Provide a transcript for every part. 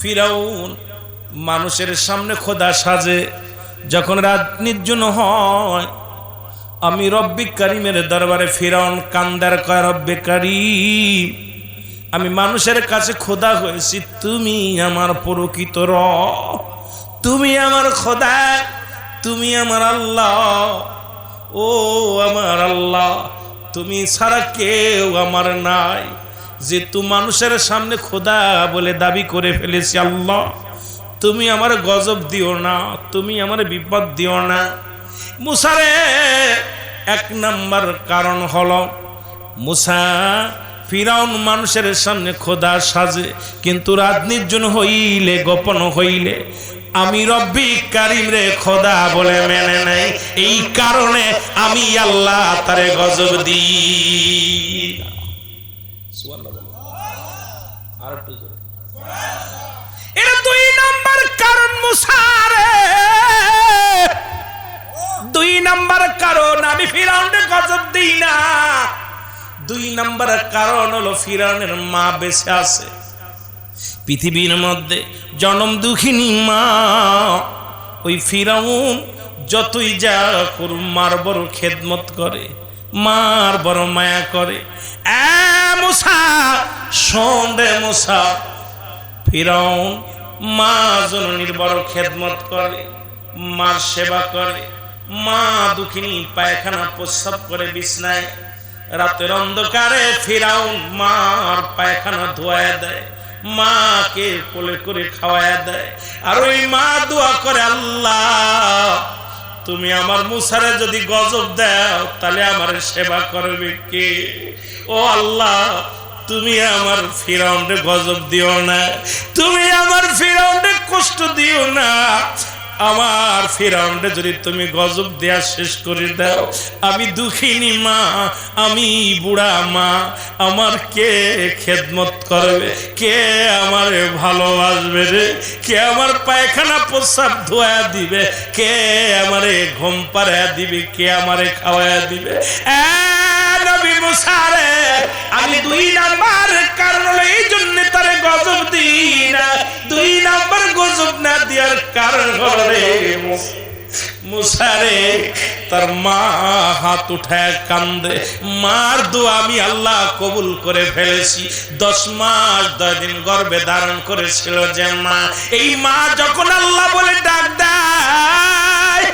ফিরাউন মানুষের সামনে খোদা সাজে, যখন রাত নির্জন হয় আমি রব্বে কারিমের দরবারে ফিরাউন কান্দার কয়, রব্বে কারিম আমি মানুষের কাছে খোদা হয়েছি, তুমি আমার প্রকৃত রব, তুমি আমার খোদা, তুমি আমার আল্লাহ, ও আমার আল্লাহ, তুমি ছাড়া কেউ আমার নাই, যেহেতু মানুষের সামনে খোদা বলে দাবি করে ফেলেছি, আল্লাহ তুমি আমার গজব দিও না, তুমি আমার বিপদ দিও না। মুসারে এক নাম্বার কারণ হলো মুসা ফিরাউন মানুষের সামনে খোদা সাজে, কিন্তু রাত নির্জন হইলে গোপন হইলে আমি রব্বি কারিম রে খোদা বলে মেনে নেই, এই কারণে আমি আল্লাহ তারে গজব দিই। এটা দুই নাম্বার কারণ মুসারে, দুই নাম্বার কারণ আমি ফিরাউনকে গজব দিই না। দুই নাম্বার কারণ হলো ফিরাউনের মা বেঁচে আছে পৃথিবীর মধ্যে, জনম দুঃখিনী মা। ওই ফিরাউন যতই যা করুন মার বড় খেদমত করে, মার বড় মায়া করে। মুসা শোন রে মুসা, ফিরাউন মা জননীর বড় খেদমত করে, মার সেবা করে, মা দুঃখিনী পায়খানা প্রস্রাব করে বিছনায়, রাতের অন্ধকারে ফিরাউন মার পায়খানা ধোয়া দেয়, মাকে কোলে করে খাওয়ায়া দেয়, আর ওই মা দোয়া করে, আল্লাহ তুমি আমার মুসারে যদি গজব দাও তাহলে আমার সেবা করবে কে? ও আল্লাহ তুমি আমার ফিরাউনকে গজব দিও না, তুমি আমার ফিরাউনকে কষ্ট দিও না, আমার ফিরাউনকে যদি তুমি গজব দেয়া শেষ করে দাও, আমি দুঃখিনী মা, আমি বুড়া মা, আমার কে খেদমত করবে, কে আমারে ভালোবাসবে রে, কে আমার পায়খানা প্রস্রাব ধোয়া দিবে, কে আমারে ঘুম পাড়ায়া দিবে, কে আমারে খাওয়ায়া দিবে? নবী মুসা রে আমি দুই নাম্বার কারণ এই জন্য তারে গজব দিই না। দুই নাম্বার গজব না দেওয়ার কারণ হলো রে মুসা রে তার মা হাত উঠায় কান্দে, মার দোয়া আমি আল্লাহ কবুল করে ফেলেছি। 10 মাস 10 দিন গর্ভে ধারণ করেছিল যে মা, এই মা যখন আল্লাহ বলে ডাক দেয়,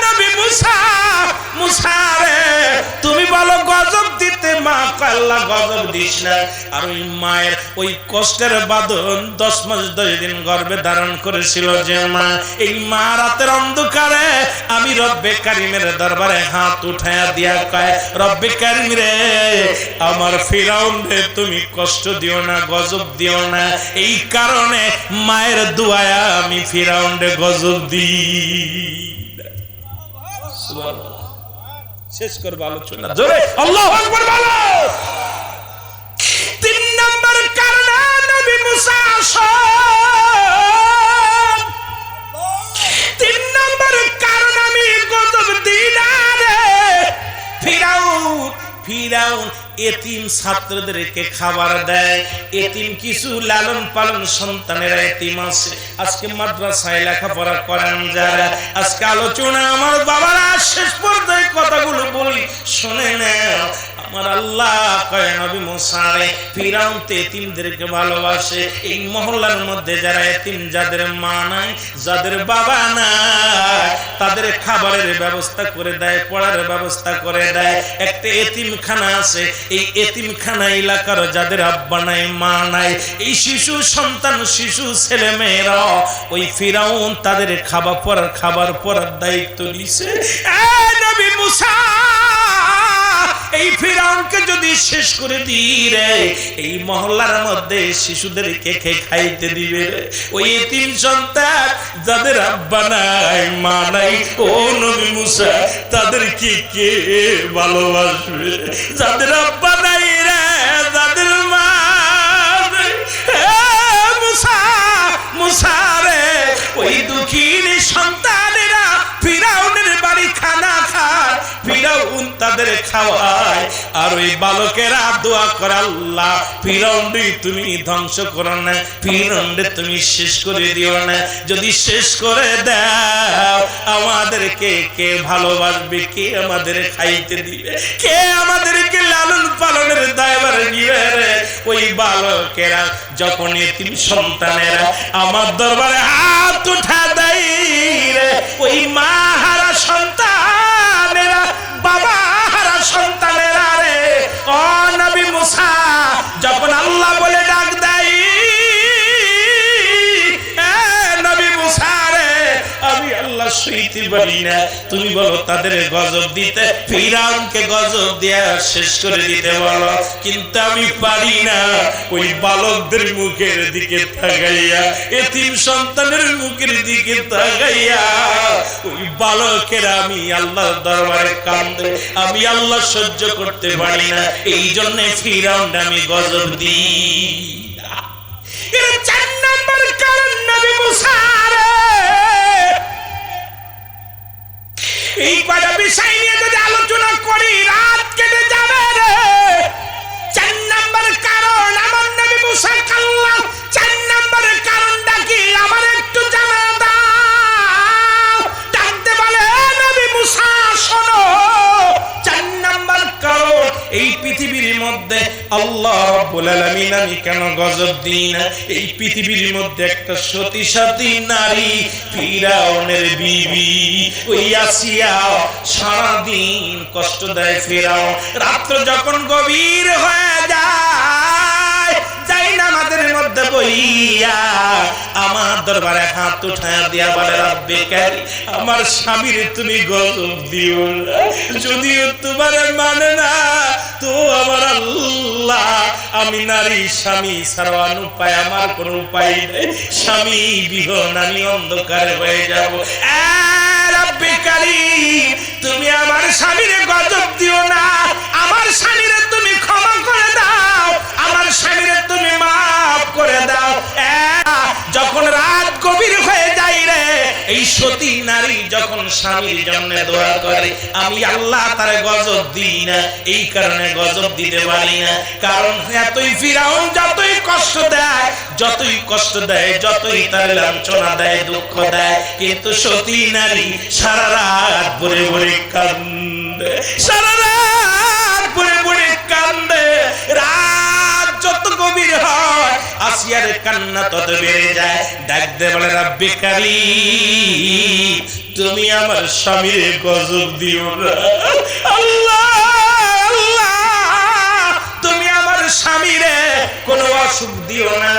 নবী মুসা, মুসা রে তুমি বলো গজব দিতে, মা আল্লাহ গজব দিস না। আর ওই মায়ের ওই কষ্টের বাঁধন 10 মাস 10 দিন গর্ভে ধারণ করেছিল যে মা, এই মা রাতের অন্ধকারে আমি রব্বে কারিমের দরবারে হাত উঠায়া দিয়া কয়, রব্বে কারিম রে আমার ফিরাউন রে তুমি কষ্ট দিও না, গজব দিও না, এই কারণে মায়ের দোয়ায় আমি ফিরাউন রে গজব দিই। সুবহানাল্লাহ। শেষ করব আলোচনা, জোরে আল্লাহু আকবার বলো। 3 নম্বর কারণ নবী মুসা, 3 নম্বর কারণ আমি গজব দিই না রে ফিরাউন এতিম ছাত্রদেরকে খাবার দেয়, এতিম কিছু লালন পালন সন্তানেরা এতিম আছে, আজকে মাদ্রাসায় লেখাপড়া করেন যারা, আজকে আলোচনা আমার বাবারা শেষ পর্যায়ে কথাগুলো বলি শুনে নাও। আমার আল্লাহ কয় নবী মুসা রে ফিরাউন তো এতিমদেরকে ভালোবাসে, এই মহল্লার মধ্যে যারা এতিম, যাদের মা নাই, যাদের বাবা নাই, তাদের খাবারের ব্যবস্থা করে দেয়, পড়ার ব্যবস্থা করে দেয়। একটা এতিমখানা আছে, এই এতিমখানা এলাকার যাদের আব্বা নাই, মা নাই, এই শিশু সন্তান, শিশু ছেলে মেয়েরা ওই ফিরাউন তাদের খাবার পড়ার দায়িত্ব নিছে। নবী মুসা এই ফিরাউনকে যদি শেষ করে দিই রে, এই মহল্লার মধ্যে শিশুদেরকে খাইতে দিবে রে, ওই এতিম সন্তান যাদের আব্বা নাই, মা নাই, ও নবী মুসা তাদেরকে কে ভালোবাসবে? যাদের আব্বা নাই রে, যাদের মা নাই, মুসা রে ওই দুঃখিনী সন্তানেরা ফিরাউনের বাড়ি খানা খায়, ফিরাউন তাদের খাওয়ায়। আর ওই বালকেরা দোয়া করে, আল্লাহ ফিরাউনকে তুমি ধ্বংস করো না, ফিরাউনকে তুমি শেষ করে দিও না। যদি শেষ করে দাও আমাদেরকে কে ভালোবাসবে, কে আমাদের খাইতে দিবে, কে আমাদেরকে লালন পালনের দায়ভার নিবে রে? ওই বালকেরা যখন এতিম সন্তানেরা আমার দরবারে হাত উঠা দেয় রে, ওই মা হারা সন্তানেরা, বাবা হারা সন্তানেরা রে, ও নবী মুসা যখন আল্লাহ বলে ডাক দেয়, নবী মুসা রে আমি আল্লাহ সইতে পারি না, তুমি বলো তাদের গজব দিতে, ফিরাউনকে গজব দিয়া শেষ করে দিতে বলো, কিন্তু আমি পারি না। ওই বালকদের মুখের দিকে তাকাইয়া, এতিম সন্তানের মুখের দিকে তাকাইয়া ওই বালকেরা আমি আল্লাহর দরবারে কান্দে, আমি আল্লাহ সহ্য করতে পারি না, এই জন্য ফিরাউনকে আমি গজব দিই। এর 4 নম্বর কারণ নবী মুসা রে। এই কয়টা বিষয় নিয়ে যদি আলোচনা করি রাত কেটে যাবে রে। 4 নম্বর কারণ আমার নবী মুসা কাল্লা, 4 নম্বর কারণটা কি আমার একটু জানা দাও। ডাকতে বলে নবী মুসা শোনো, 4 নম্বর কারণ এই পৃথিবীর মধ্যে আল্লাহ রাব্বুল আলামিন আমি কেন গজব দিই না? এই পৃথিবীর মধ্যে একটা সতী সাথী নারী ফিরাউনের বিবি ওই আসিয়া সারাদিন কষ্ট দেয় ফিরাউন। রাত্র যখন গভীর হয়ে যায়, যাই না আমাদের মধ্যে বইয়া আমার দরবারে হাত উঠায় দিয়া বলে, রব্বে কারীম আমার স্বামীর তুমি গজব দিও না, যদিও তোমার মানে না তো আমার আল্লাহ, আমি নারী স্বামী ছাড়া উপায় আমার কোনো উপায় নেই, স্বামী বিহীন আমি অন্ধকারে হয়ে যাব। রব্বে কারীম তুমি আমার স্বামীরে গজব দিও না, আমার স্বামীরে তুমি ক্ষমা করে দাও, আমার স্বামীরে তুমি মাফ করে দাও। যখন রাত গভীর হয়ে যায় রে, এই সতী নারী যখন স্বামীর জন্য দোয়া করে, আমি আল্লাহ তারে গজব দিই না, এই কারণে গজব দিতে পারি না, কারণ এতই ফিরাউন যতই কষ্ট দেয়, যতই কষ্ট দেয়, যতই তার লাঞ্ছনা দেয়, দুঃখ দেয়, কিন্তু সতী নারী সারা রাত ভরে ভরে কান্দে, সারা রাত ভরে ভরে কান্দে। রাত যত গভীর হয় আসিয়ার কান্না তত বেড়ে যায়। ডাকতে বলে, রব্বে কারীম তুমি আমার স্বামীর গজব দিও না, আল্লাহ আল্লাহ তুমি আমার স্বামীরে কোনো অসুখ দিও না,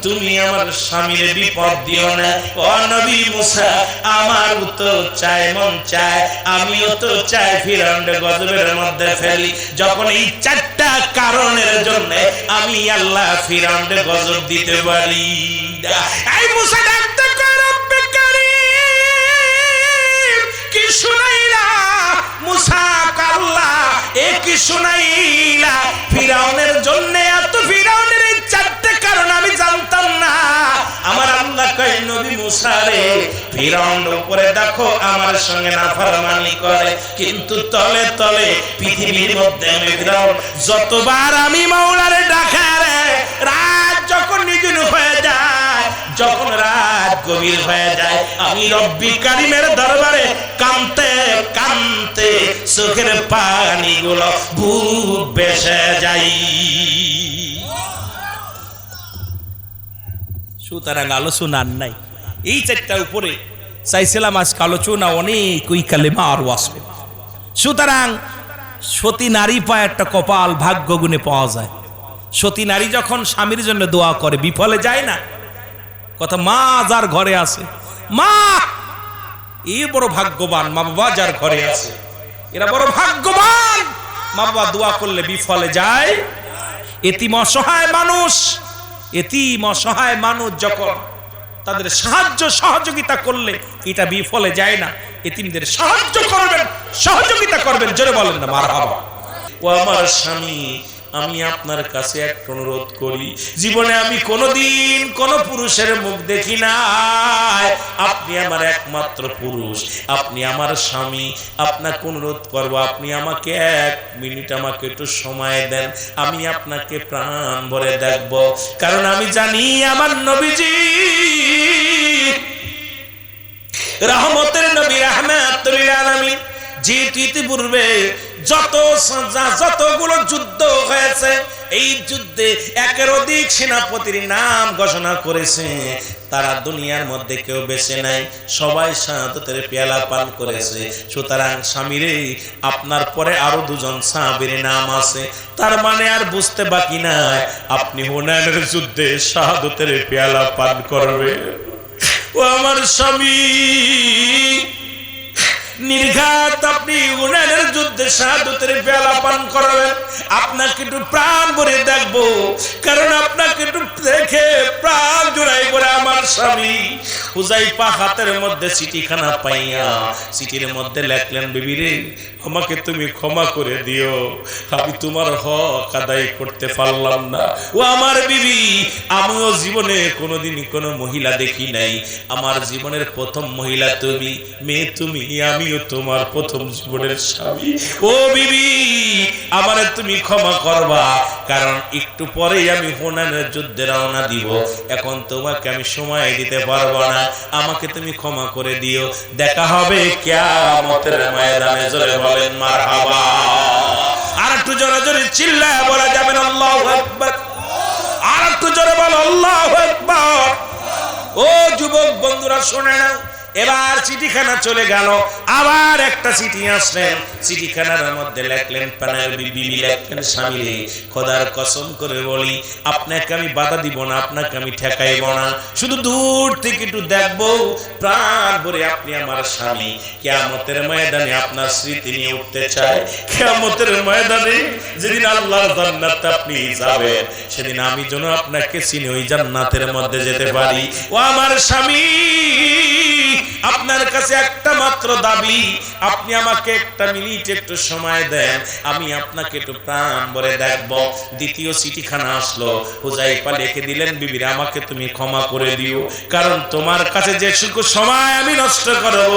তুমি আমার স্বামীর বিপদ দিও না। ও নবী মুসা আমারও তো চাই, মন চায়, আমিও তো চাই ফিরাউনের গজবের মধ্যে ফেলি। যখন এই 4টা কারণের জন্য আমি আল্লাহ ফিরাউনের গজব দিতে পারি। এই মুসা ডাকতে কয়, রব্বে কারীম কি শুনাইলা? মুসা কাল্লা এ কি শুনাইলা? ফিরাউনের জন্য এত, ফিরাউনের এই 4টা কারণ আমি জানতাম না। আমার আল্লাহ কয়, নবী মুসা রে ফিরাউনের উপরে দেখো আমার সঙ্গে নাফরমানি করে, কিন্তু তলে তলে পৃথিবীর মধ্যে আমি ফিরাউন যতবার আমি মাওলারে ডাকা রে, রাত যখন নিগুণ হয়ে যায়, যখন রাত গভীর হয়ে যায়, আমি রব্বি কারীমের দরবারে কাঁদতে কাঁদতে চোখের পানিগুলো বুক ভেসে যায়। সুতরাং আলোচনার নাই, এই 4টার উপরে চাইছিলাম আজকে আলোচনা অনেক, ওই কালেমা আরো আসবে। সুতরাং সতী নারী পায় একটা কপাল, ভাগ্য গুণে পাওয়া যায়। সতী নারী যখন স্বামীর জন্য দোয়া করে বিফলে যায় না, কথা মা যার ঘরে আছে, মা এই বড় ভাগ্যবান, মা বাবা যার ঘরে আছে এরা বড় ভাগ্যবান। মা বাবা দোয়া করলে বিফলে যায়। এতিম অসহায় মানুষ, এতিম অসহায় মানুষ যখন তাদের সাহায্য সহযোগিতা করলে এটা বিফলে যায় না। এতিমদের সাহায্য করবেন, সহযোগিতা করবেন, জোরে বলেন না মারহাবা। ও আমার স্বামী আমি আপনার কাছে এক অনুরোধ করি, জীবনে আমি কোনোদিন কোন পুরুষের মুখ দেখি নাই, আপনি আমার একমাত্র পুরুষ, আপনি আমার স্বামী, আপনাকে অনুরোধ করবো আপনি আমাকে 1 মিনিট আমাকে একটু সময় দেন, আমি আপনাকে প্রাণ ভরে দেখব। কারণ আমি জানি আমার নবীজি রহমতের নবী, রাহমাতুল লিল আলামিন, যেহেতু ইতিপূর্বে যতগুলো যুদ্ধ হয়েছে, এই যুদ্ধে একের অধিক সেনাপতির নাম ঘোষণা করেছে, তারা দুনিয়ার মধ্যে কেউ বেঁচে নাই, সবাই শাহাদাতের পেয়ালা পান করেছে। সুতরাং স্বামীরে, আপনার পরে আরো 2 জন সাহাবীর নাম আছে, তার মানে আর বুঝতে বাকি নাই আপনি হুনাইনের যুদ্ধে শাহাদাতের পেয়ালা পান করবে। ও আমার স্বামী, নির্ঘাত আপনি হুনাইনের যুদ্ধে শাহাদাতের পেয়ালা পান করাবেন, আপনাকে একটু প্রাণ ভরে দেখবো, কারণ আপনাকে একটু দেখে প্রাণ জোড়াই করে আমার স্বামী হুযায়ফা হাতের মধ্যে চিঠিখানা পাইয়া চিঠির মধ্যে লেখলেন, বিবি রে, আমাকে তুমি ক্ষমা করে দিও, আমি তোমার হক আদায় করতে পারলাম না। ও আমার বিবি, আমিও জীবনে কোনোদিন কোনো মহিলা দেখি নাই, আমার জীবনের প্রথম মহিলা তুমি, মেয়ে তুমি, আমিও তোমার প্রথম জীবনের স্বামী। ও বিবি, আমারে তুমি ক্ষমা করবা, কারণ একটু পরেই আমি হুনাইনের যুদ্ধে রওনা দিব, এখন তোমাকে আমি সময় দিতে পারবো না, আমাকে তুমি ক্ষমা করে দিও, দেখা হবে কিয়ামতের ময়দানে। জোরে বলেন মারহাবা। আর একটু জোরে জোরে চিল্লায় বলা যাবেন আল্লাহু আকবার, আর একটু জোরে বলো আল্লাহু আকবার। ও যুবক বন্ধুরা, শোনে না, এবার চিঠিখানা চলে গেল, আবার একটা চিঠি আসলেন, চিঠিখানার মধ্যে লেখলেন, প্রাণের বিবি লেখলেন, স্বামী রে, খোদার কসম করে বলি, আপনাকে আমি বাধা দিব না, আপনাকে আমি ঠেকাইব না, শুধু দূর থেকে একটু দেখবো, প্রাণ ভরে আপনি আমার স্বামী। কিয়ামতের ময়দানে আপনার স্মৃতি নিয়ে উঠতে চাই, কিয়ামতের ময়দানে যেদিন আল্লাহর জান্নাতে আপনি যাবেন, সেদিন আমি যেন আপনাকে চিনি, ওই জান্নাতের মধ্যে যেতে পারি। ও আমার স্বামী, আপনার কাছে একটা মাত্র দাবি, আপনি আমাকে 1 মিনিট একটু সময় দেন, আমি আপনাকে একটু প্রাণ ভরে দেখব। দ্বিতীয় চিঠিখানা আসলো, হুযায়ফা লিখে দিলেন, বিবিরা, আমাকে তুমি ক্ষমা করে দিও, কারণ তোমার কাছে যেটুকু সময় আমি নষ্ট করব,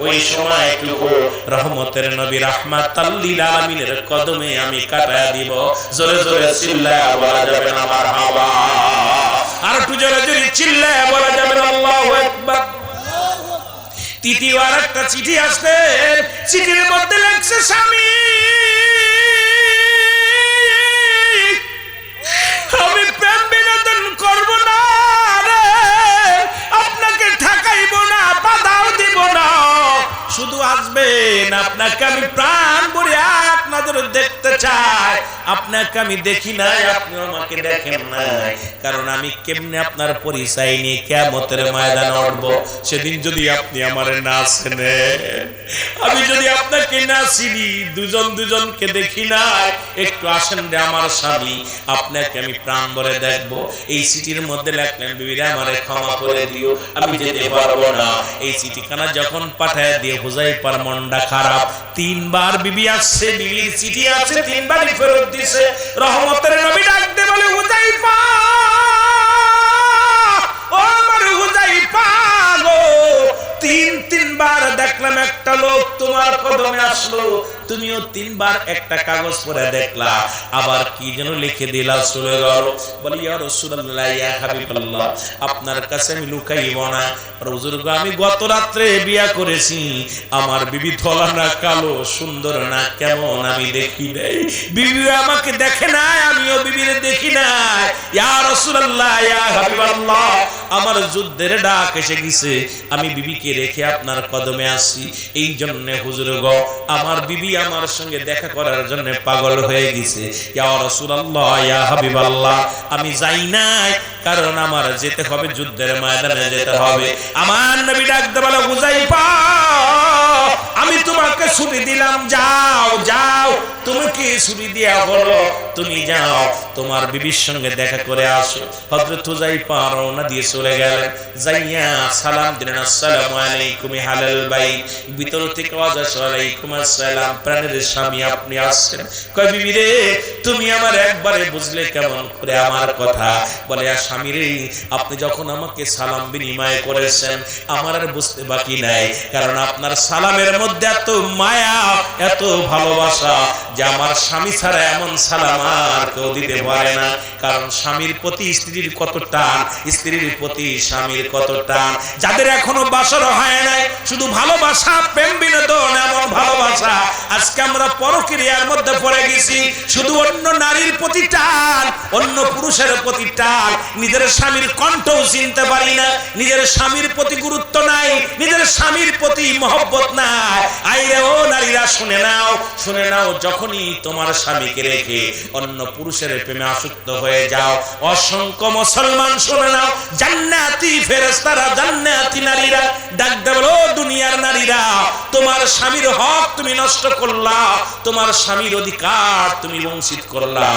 ওই সময়টুকু রহমতের নবী রাহমাতাল লিল আলামিনের কদমে আমি কাটায়া দিব। জোরে জোরে চিল্লায়া বলা যাবে না মারহাবা, আর একটু জোরে জোরে চিল্লায়া বলা যাবে না আল্লাহু আকবার। তৃতীয় আর একটা চিঠি আসবে, চিঠির মধ্যে লেখছে, স্বামী, আমি প্রেম বিনোদন করব না রে, আপনাকে ঠকাইব না, বাধাও দিব না, শুধু আসবেন, আপনাকে আমি প্রাণ ভরে এক নজরে দেখতে চাই, আপনাকে আমি দেখি নাই, আপনি আমাকে দেখেন নাই, কারণ আমি কেমনে আপনার পরিচয় নিয়ে কিয়ামতের ময়দানে উঠব, সেদিন যদি আপনি আমারে না চেনেন, আমি যদি আপনাকে না চিনি, দুজনকে দেখি নাই, একটু আসেন রে আমার স্বামী, আপনাকে আমি প্রাণ ভরে দেখব। এই চিঠির মধ্যে লেখলেন, বিবিরা, আমারে ক্ষমা করে দিও, আমি যেতে পারবো না। এই চিঠিখানা যখন পাঠায় দিয়ে হুযায়ফার মনটা খারাপ, 3 বার বিবি আসছে, বিবির চিঠি আছে, 3 বারই ফেরত দিছে। রহমতের নবী ডাকতে বলে, হুযায়ফা, ও আমার হুযায়ফা গো, 3 বার দেখলাম একটা লোক তোমার কদমে আসলো, তুমিও 3 বার একটা কাগজ পড়ে দেখলা, আবার কি যেন লিখে দিলা, চলে গেল। বলি, ইয়া রাসূলুল্লাহ, ইয়া হাবিবাল্লাহ, আপনার কাছে আমি লুকাইব না, হুজুর গো, আমি গত রাত্রে বিয়া করেছি, আমার বিবি ধলা না কালো, সুন্দর না কেমন আমি দেখি নাই, বিবি আমাকে দেখে নাই, আমিও বিবিরে দেখি নাই, ইয়া রাসূলুল্লাহ, ইয়া হাবিবাল্লাহ, আমার যুদ্ধের ডাক এসে গেছে, আমি বিবিকে রেখে আপনার কদমে আসি, এই জন্য হুজুর গো, আমার বিবি আমার সঙ্গে দেখা করার জন্য পাগল হয়ে গেছে, ইয়া রাসূলুল্লাহ, ইয়া হাবিবাল্লাহ, আমি যাই নাই, কারণ আমার যেতে হবে, যুদ্ধের ময়দানে যেতে হবে। আমার নবী ডাকতে বলে, হুযায়ফা, আমি তোমাকে ছুটি দিলাম, যাও যাও, তোমাকে ছুটি দেয়া হলো, তুমি যাও তোমার বিবির সঙ্গে দেখা করে আসো। হযরত হুযায়ফা রওনা দিয়ে চলে গেলেন, যাইয়া সালাম দিলেন, আসসালামু আলাইকুম হালাল বাইত। ভিতর থেকে আওয়াজ আসে, ওয়ালাইকুম আসসালাম, প্রাণের স্বামী আপনি আসছেন। কয় বিবি রে, তুমি আমার একবারে বুঝলে কেমন করে আমার কথা? বলে স্বামী রে, আপনি যখন আমাকে সালাম বিনিময় করেছেন আমার আর বুঝতে বাকি নাই, কারণ আপনার সালামের মধ্যে এত মায়া, এত ভালোবাসা যে আমার স্বামী ছাড়া এমন সালাম আর কেউ দিতে পারে না। কারণ স্বামীর প্রতি স্ত্রীর কত টান, স্ত্রীর প্রতি স্বামীর কত টান। যাদের এখনো বাসর হয় নাই, শুধু ভালোবাসা, প্রেম বিনোদন, এমন ভালোবাসা, আজকে আমরা পরক্রিয়ার মধ্যে পড়ে গেছি। শুধু অন্য নারীর প্রতি টান, অন্য পুরুষের প্রতি টান, নিজের স্বামীর কণ্ঠও চিনতে পারি না, নিজের স্বামীর প্রতি গুরুত্ব নাই, নিজের স্বামীর প্রতি মহব্বত নাই। আইরে ও নারীরা, শুনে নাও, শুনে নাও, যখনই তোমার স্বামীকে রেখে অন্য পুরুষের প্রেমে আসক্ত হয়ে যাও, অসংখ্য মুসলমান শুনে নাও, জান্নাতি ফেরেশতারা, জান্নাতি নারীরা ডাক দেবে, ও দুনিয়ার নারীরা, তোমার স্বামীর হক তুমি নষ্ট করলা, তোমার স্বামীর অধিকার তুমি বঞ্চিত করলা,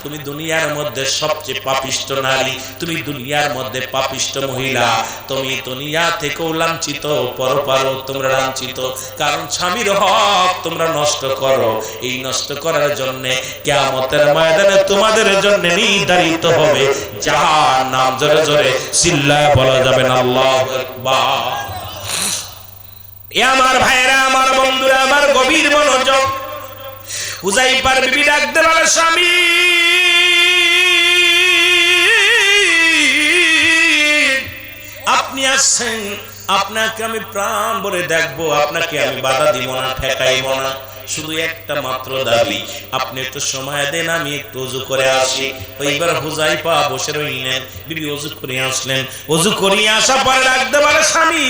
তুমি দুনিয়ার মধ্যে সবচেয়ে পাপিষ্ট নারী, তুমি দুনিয়ার মধ্যে পাপিষ্ট মহিলা, তুমি দুনিয়া থেকেও লাঞ্ছিত, পরপারও তোমরা লাঞ্ছিত, কারণ স্বামীর হক তোমরা নষ্ট করো। এই নষ্ট করার জন্য কিয়ামতের ময়দানে তোমাদের জন্য নির্ধারিত হবে জাহান্নাম। জোরে জোরে চিল্লায় বলা যাবে না আল্লাহু আকবার। এ আমার ভাইরা, আমার বন্ধুরা, আমার গভীর মনোযোগ। হুযায়ফার বিবি ডাক দেন, স্বামী আপনি আসছেন, আপনাকে আমি প্রাণ ভরে দেখবো, আপনাকে আমি বাধা দিব না, ঠেকাইব না। শুধু একটা মাত্র দাবি, আপনি একটু সময় দেন, আমি একটু ওযু করে আসি। ওইবার হুযায়ফা বসে রইলেন, বিবি ওযু করে আসলেন। ওযু করে আসার পরে ডাকতে পারে, স্বামী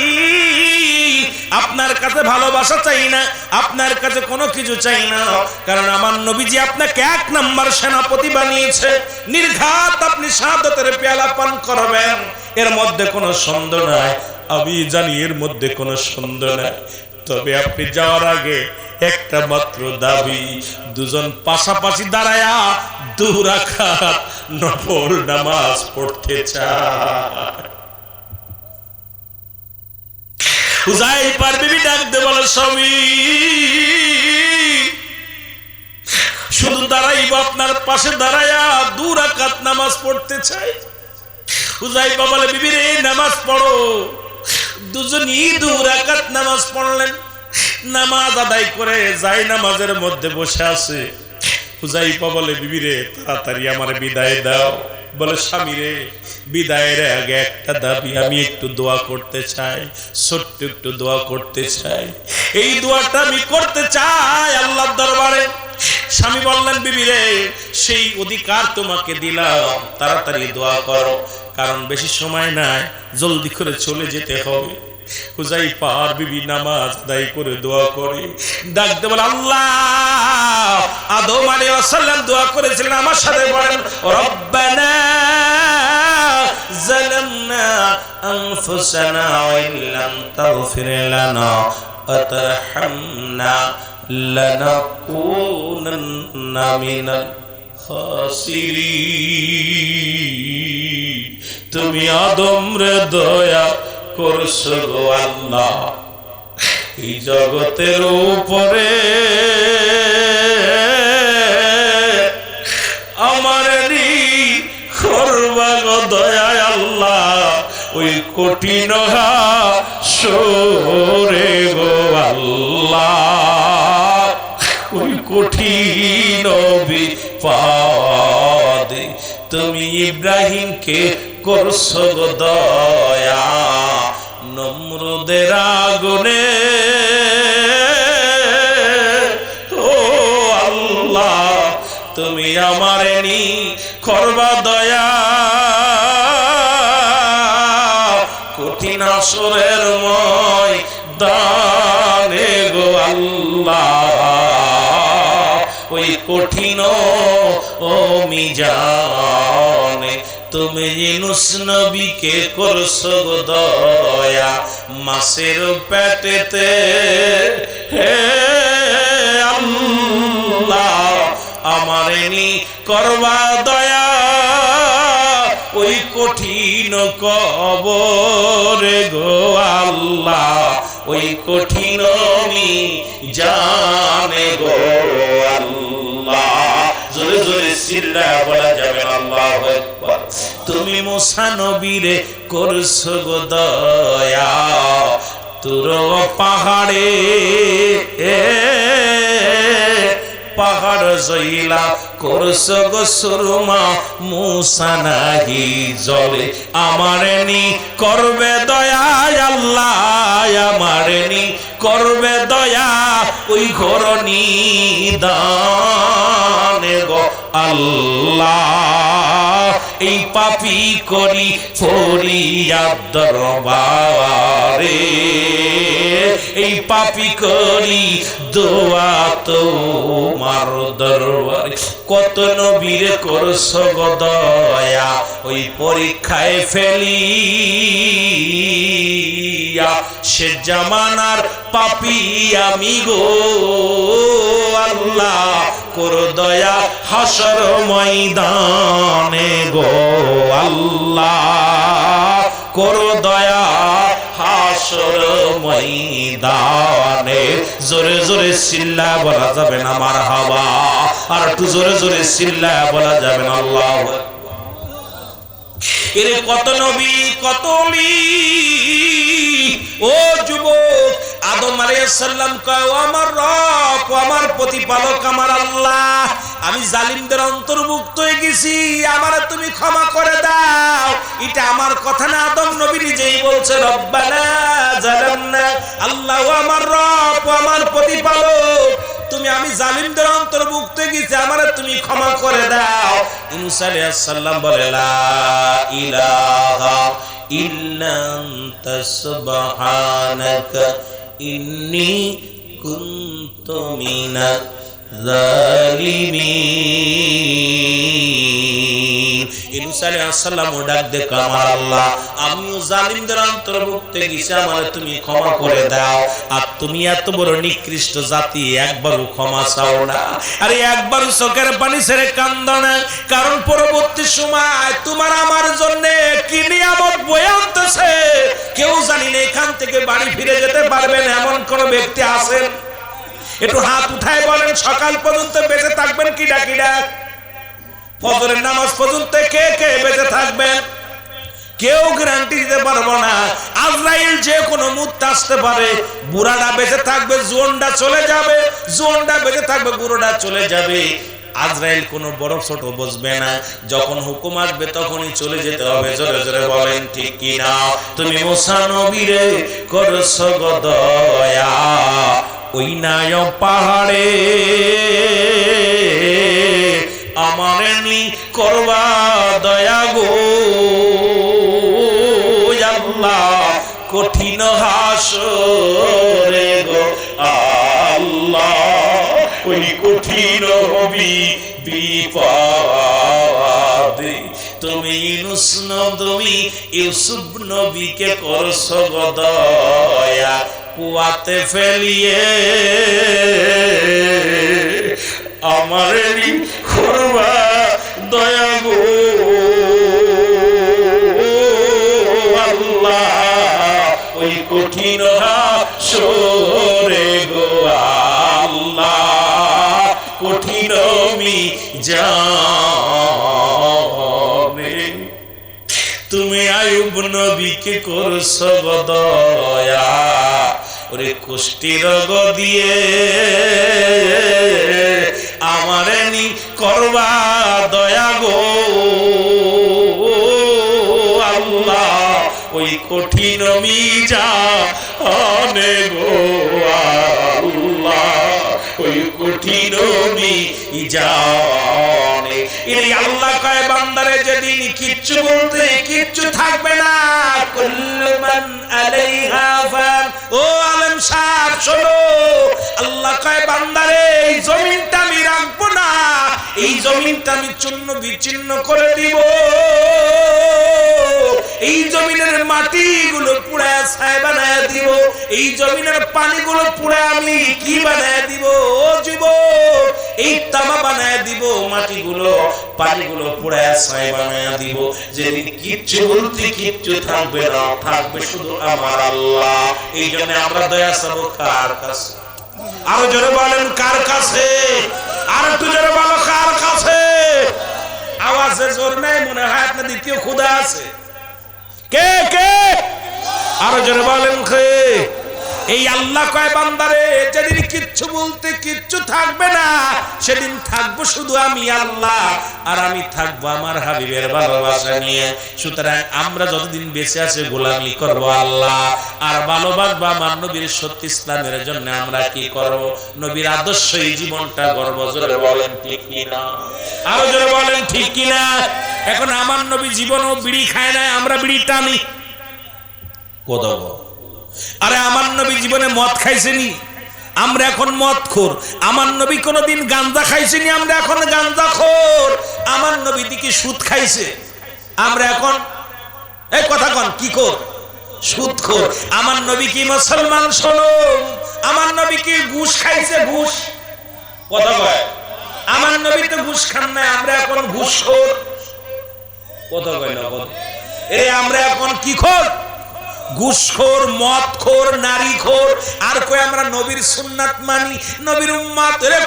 আপনার কাছে ভালোবাসা চাই না, আপনার কাছে কোনো কিছু চাই না, কারণ আমার নবীজি আপনাকে 1 নম্বর সেনাপতি বানিয়েছে। নির্ঘাত আপনি শাহাদাতের পেয়ালা পান করবেন, এর মধ্যে কোনো সন্দেহ নাই, আমি জানি এর মধ্যে কোনো সন্দেহ নাই। তবে আপনি যাওয়ার আগে একটা মাত্র দাবি, দুজন পাশাপাশি দাঁড়ায়া 2 রাকাত নফল নামাজ পড়তে চায়। হুযায়ফার বিবি ডাকতে বলে, স্বামী শুধু দাঁড়াইব, আপনার পাশে দাঁড়ায়া 2 রাকাত নামাজ পড়তে চাই। হুযায়ফা বলে, বিবি রে নামাজ পড়ো। দুজনই 2 রাকাত নামাজ পড়লেন। নামাজ আদায় করে যাই নামাজের মধ্যে বসে আছে। হুযায়ফা বলে, বিবি রে তাড়াতাড়ি আমার বিদায় দাও। বলে, স্বামী রে বিদায়ের আগে একটা দাবি, আমি একটু দোয়া করতে চাই, ছোট্ট একটু দোয়া করতে চাই। এই দোয়াটা আমি করতে চাই আল্লাহর দরবারে। স্বামী বললেন, বিবি রে সেই অধিকার তোমাকে দিলাম, তাড়াতাড়ি দোয়া করো, কারণ বেশি সময় নাই, জলদি করে চলে যেতে হবে। হুযায়ফার বিবি নামাজ আদায় করে দোয়া করে ডাকতে বলে, আল্লাহ আদম আলাইহিস সালাম দোয়া করেছিলেন, আমার সাথে বলেন, রব্বানা যালামনা আনফুসানা ওয়া ইল্লাম তাগফির লানা ওয়া তারহামনা লানাকুনান্না মিনাল খাসিরিন। তুমি আদম রে দয়া করছো গো আল্লাহ, এই জগতের উপরে আমার করবা গো দয়া আল্লাহ, ওই কঠিন হাসরে গো আল্লাহ, ওই কঠিন বিপদে তুমি ইব্রাহিমকে করছো গো দয়া, নমরুদের আগুনে ও আল্লাহ তুমি আমারে নি করবা দয়া, কঠিন আসরের ময়দানে গো আল্লাহ, ওই কঠিন ও মিজানে তুমি ইউনূস নবীকে করছো গো দয়া মাছের পেটেতে হে আল্লাহ আমারে নি করবা দয়া ওই কঠিন কবরে গো আল্লাহ ওই কঠিন জানে গো আল্লাহ জোরে জোরে চিল্লায়া বলা যাবে আল্লাহু আকবার তুমি মুসা নবীরে করছো গো দয়া তুর পাহাড়ে পাহাড় জইলা করছো গো সুরমা মুসা নাহি জলে আমারে নি করবে দয়া আল্লাহ আমারে নি করবে দয়া ওই ঘর নিদানে গো আল্লাহ এই পাপী করি ফরিয়াদ দরবারে এই পাপী করি দোয়া তোমার দরবারে কত নবীরে করছো গো দয়া ওই পরীক্ষায় ফেলিয়া সে জামানার পাপী আমি গো আল্লাহ করো দয়া হাসর ময়দানে গো আল্লাহ করো দয়া হাসর ময়দানে জোরে জোরে চিল্লা বলা যাবে না মারহাবা আর একটু জোরে জোরে চিল্লা বলা যাবে না আল্লাহু আকবার এর কত নবী কত ওলি ও যুবক আদম আলাইহিস সালাম কয় ও আমার রব ও আমার প্রতিপালক আমার আল্লাহ আমি জালিমদের অন্তর্ভুক্ত হয়ে গেছি আমারে তুমি ক্ষমা করে দাও এটা আমার কথা না আদম নবী নিজেই বলছে রব্বানা জালামনা আল্লাহ ও আমার রব ও আমার প্রতিপালক তুমি আমি জালিমদের অন্তর্ভুক্ত হয়ে গেছি আমারে তুমি ক্ষমা করে দাও ইউনূস আলাইহিস সালাম বলে লা ইলাহা ইল্লা আনতা সুবহানাকা ইন্নী কুনতু মিনাজ জালিমিন ইউনূস আলাইহিস সালাম ডাক দে আমার আল্লাহ আমিও জালিমদের অন্তর্ভুক্ত গেছি আমারে তুমি ক্ষমা করে দাও আর তুমি এত বড় নিকৃষ্ট জাতি একবারও ক্ষমা চাও না আরে একবার চোখের পানি ছেড়ে কান্দো না কারণ পরবর্তী সময় তোমার আমার জন্য কি নিয়ামত বয়ে আনতেছে কেউ জানি না এখান থেকে বাড়ি ফিরে যেতে পারবেন এমন কোন ব্যক্তি আছেন একটু হাত উঠায় বলেন সকাল পর্যন্ত বেঁচে থাকবেন কিডা কিডা ফজরের নামাজ পর্যন্ত কে কে বেঁচে থাকবেন কেউ গ্যারান্টি দিতে পারবো না আজরাইল যে কোনো মুহূর্তে আসতে পারে বুড়াটা বেঁচে থাকবে জোনটা চলে যাবে জোনটা বেঁচে থাকবে বুড়োটা চলে যাবে আজরাইল কোনো বড় ছোট বুঝবে না যখন হুকুম আসবে তখনই চলে যেতে হবে জোরে জোরে বলেন ঠিক কি না তুমি মুসা নবীরে করছো গো দয়া ওই নায় পাহাড়ে আমারে নি করবা দয়া গো আল্লাহ কঠিন হাসরে গো আল্লাহ ওই কঠিন বিপদে তুমি ইউনূস নবী ইউসুফ নবীকে করছো গো দয়া কুয়াতে ফেলিয়ে আমারে নি করবা দয়া গো আল্লাহ ওই কঠিন হাসরে গো আল্লাহ কঠিন জানে তুমি আইয়ুব নবীকে করছো গো দয়া ওরে কুষ্টি রোগ দিয়ে আমারে নি করবা দয়া গো আল্লাহ ওই কঠিন মিজানে গো আল্লাহ ওই কঠিন মিজানে এই আল্লাহ কয় বান্দারে যেদিন কিচ্ছু বলতে কিচ্ছু থাকবে না কুল্লু মান আলাইহা ফান ও আলেম সাহেব শোনো আল্লাহ কয় বান্দারে এই জমিনটা আমি রাখবো না এই জমিনটা আমি চূর্ণ বিচ্ছিন্ন করে দিব, এই জমিনের মাটিগুলো পুড়ে ছাই বানায় দিব, এই জমিনের পানিগুলো পুড়ে আমি কি বানায় দিব, ও যুবক এই তামা বানায় দিব, মাটিগুলো পানিগুলো পুড়ে ছাই বানায় দিব। যেদিন কিচ্ছু বলতে কিচ্ছু থাকবে না, থাকবে শুধু আমার আল্লাহ। এই জন্য আমরা দয়া চাবো কার কাছে? আরো জোরে বলেন কার কাছে? আর একটু জোরে বলো কার কাছে? আওয়াজে জোর নাই, মনে হয় আপনার দ্বিতীয় খোদা আছে। কে কে? আরো জোরে বলেন কে? এই আল্লাহ কয় বান্দারে, যেদিন কিচ্ছু বলতে কিচ্ছু থাকবে না, সেদিন থাকবো শুধু আমি আল্লাহ, আর আমি থাকবো আমার হাবিবের ভালোবাসা নিয়ে। সুতরাং আমরা যতদিন বেঁচে আছি গোলামি করব আল্লাহ, আর ভালোবাসবো আমার নবীর সত্য ইসলামের জন্য। আমরা কি করব? নবীর আদর্শ এই জীবনটা গর্ব। জোরে বলেন ঠিক কিনা? আরো জোরে বলেন ঠিক কিনা? এখন আমার নবী জীবনও বিড়ি খায় না, আমরা বিড়ি টানি কোথাও। আরে আমার নবী জীবনে মদ খাইছেনি, আমরা এখন মদ খোর। আমার নবী কোনদিন গাঁজা খাইছেনি, আমরা এখন গাঁজা খোর। আমার নবী দিকে সুদ খাইছে, আমরা এখন এই কথা কন কি কর? সুদ খোর। আমার নবী কি মুসলমান? শোনো, আমার নবী কি ঘুষ খাইছে? ঘুষ কথা কয়? আমার নবী তো ঘুষ খান না, আমরা এখন ঘুষ খোর কথা কয় না? আমরা এখন কি খোর? ঘুষখোর, মদখোর, নারীখোর। আর কই আমরা নবীর সুন্নাত মানি, নবীর উম্মত। রে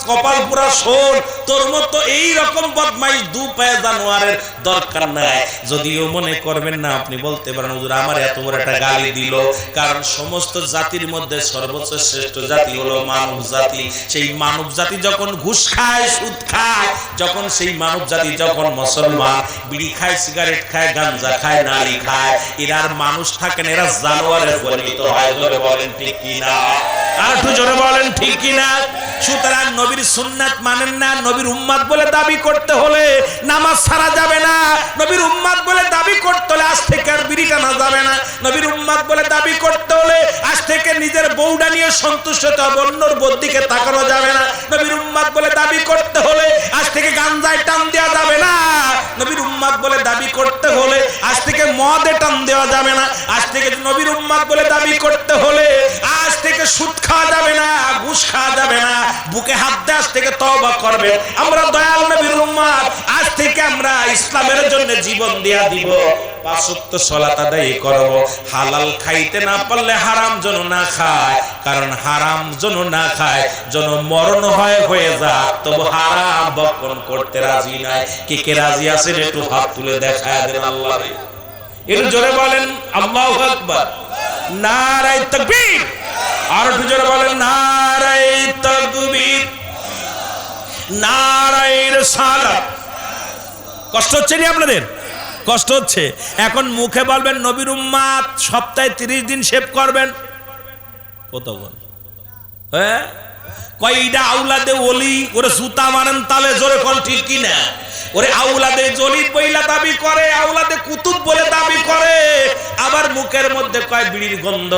কপাল পুরা শোন, তোর মতো এই রকম বদমাইশ দু পায়ে জানোয়ারের দরকার নাই। যদিও মনে করবেন না, আপনি বলতে পারেন হুজুর আমার এত বড় একটা গালি দিল, কারণ সমস্ত জাতির মধ্যে সর্বোচ্চ শ্রেষ্ঠ জাতি হলো মানব জাতি। সেই মানব জাতি যখন ঘুষ খায়, সুদ খায়, যখন সেই মানব জাতি যখন মুসলমান বিড়ি খায়, সিগারেট খায়, গাঞ্জা খায়, নারী খায়, এরা মানুষ থাকেন, এরা জানোয়ারে পরিণত হয়। জোরে বলেন ঠিক কিনা? আর একটু জোরে বলেন ঠিক কিনা? সুতরাং নবীর সুন্নাত মানেন না, নবীর উম্মত বলে দাবি করতে হলে নামাজ ছাড়া যাবে না। নবীর উম্মত বলে দাবি করতে হলে আজ থেকে আর বিড়ি টানা যাবে না। নবীর উম্মত বলে দাবি করতে হলে আজ থেকে নিজের বউটা নিয়ে সন্তুষ্ট হতে হবে, অন্যর বউর দিকে তাকানো যাবে না। নবীর উম্মত বলে দাবি করতে হলে আজ থেকে গাঞ্জায় টান দেওয়া যাবে না। নবীর উম্মত বলে দাবি করতে হলে আজ থেকে মদে টান দেওয়া যাবে না। আজ থেকে নবীর উম্মত বলে দাবি করতে হলে আজ থেকে সুদ খাওয়া যাবে না, ঘুষ খাওয়া যাবে না। বুকে হাত দিয়ে আজ থেকে তওবা করবে। আমরা দয়াল নবীর উম্মত, আজ থেকে আমরা ইসলামের জন্য জীবন দিয়া দিব। 5 ওয়াক্ত সালাত আদায় করব। হালাল খাইতে না পারলে হারাম যেন না খায়, কারণ হারাম যেন না খায় যেন মরণ হয়ে যাক, তবু হারাম বক্ষণ করতে রাজি নাই। কে কে রাজি আছেন একটু হাত তুলে দেখায় দেন আল্লাহ। একটু জোরে বলেন আল্লাহু আকবার, নারায়ে তাকবীর। আর একটু জোরে বলেন নারায়ে তাকবীর, নারায়ে রিসালাত। কষ্ট হচ্ছে না আপনাদের? কষ্ট হচ্ছে? এখন মুখে বলবেন নবীর উম্মত, সপ্তাহে 30 দিন শেভ করবেন। কত বল? হ্যাঁ, কয়টা আউলাদে ওলি? ওরে জুতা মারেন তালে, জোরে কোন ঠিক কিনা? ওরে আউলাদে জলিদ বইলা দাবি করে, আউলাদে কুতুব বলে দাবি করে, আবার মুখের মধ্যে কয় বিড়ির গন্ধ,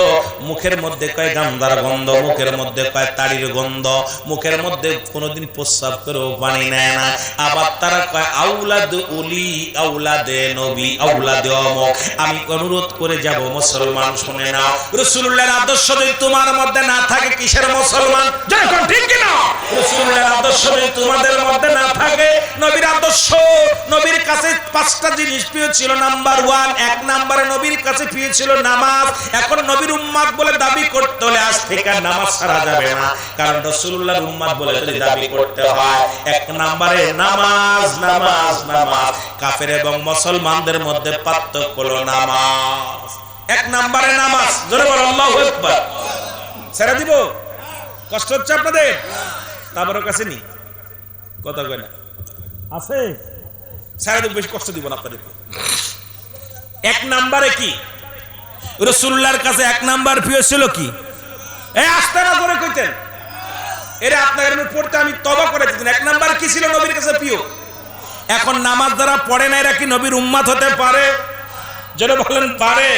মুখের মধ্যে কয় গান্ধার গন্ধ, মুখের মধ্যে কয় তাড়ির গন্ধ, মুখের মধ্যে কোনোদিন প্রস্রাব করেও পানি নেয় না। আবার তারা কয় আউলাদ ওলি, আউলাদে নবী, আউলাদে অমুক। আমি অনুরোধ করে যাব মুসলমান শুনে নাও, রাসূলুল্লাহর আদর্শ যদি তোমার মধ্যে না থাকে কিসের মুসলমান? যখন ঠিক কিনা? রাসূলুল্লাহর আদর্শ যদি তোমাদের মধ্যে না থাকে, নবীর আদর্শ, নবীর কাছে 5টা জিনিস প্রিয় ছিল। নাম্বার 1, 1 নম্বরে নবীর কাছে প্রিয় ছিল নামাজ। এখন নবীর উম্মত বলে দাবি করতে হলে আজ থেকে নামাজ ছাড়া যাবে না, কারণ রাসূলুল্লাহর উম্মত বলে যদি দাবি করতে হয় 1 নম্বরে নামাজ, নামাজ, নামাজ। কাফের এবং মুসলমানদের মধ্যে পার্থক্য হলো নামাজ। 1 নম্বরে নামাজ। জোরে বলো আল্লাহু আকবার। ছেড়ে দিব? কষ্ট হচ্ছে আপনাদের? তারপরে কাছে নি কথা কয় না আছে, সারা দিন বেশি কষ্ট দিব না আপনাদের। 1 নম্বরে কি? রাসূলুল্লাহর কাছে 1 নাম্বার প্রিয় ছিল কি? এই আস্তে না করে কইতেন, এরা আপনাদের পড়তে আমি তওবা করে দিতেন। 1 নাম্বার কি ছিল নবীর কাছে প্রিয়? এখন নামাজ যারা পড়ে না এরা কি নবীর উম্মত হতে পারে? যারা বলেন পারে।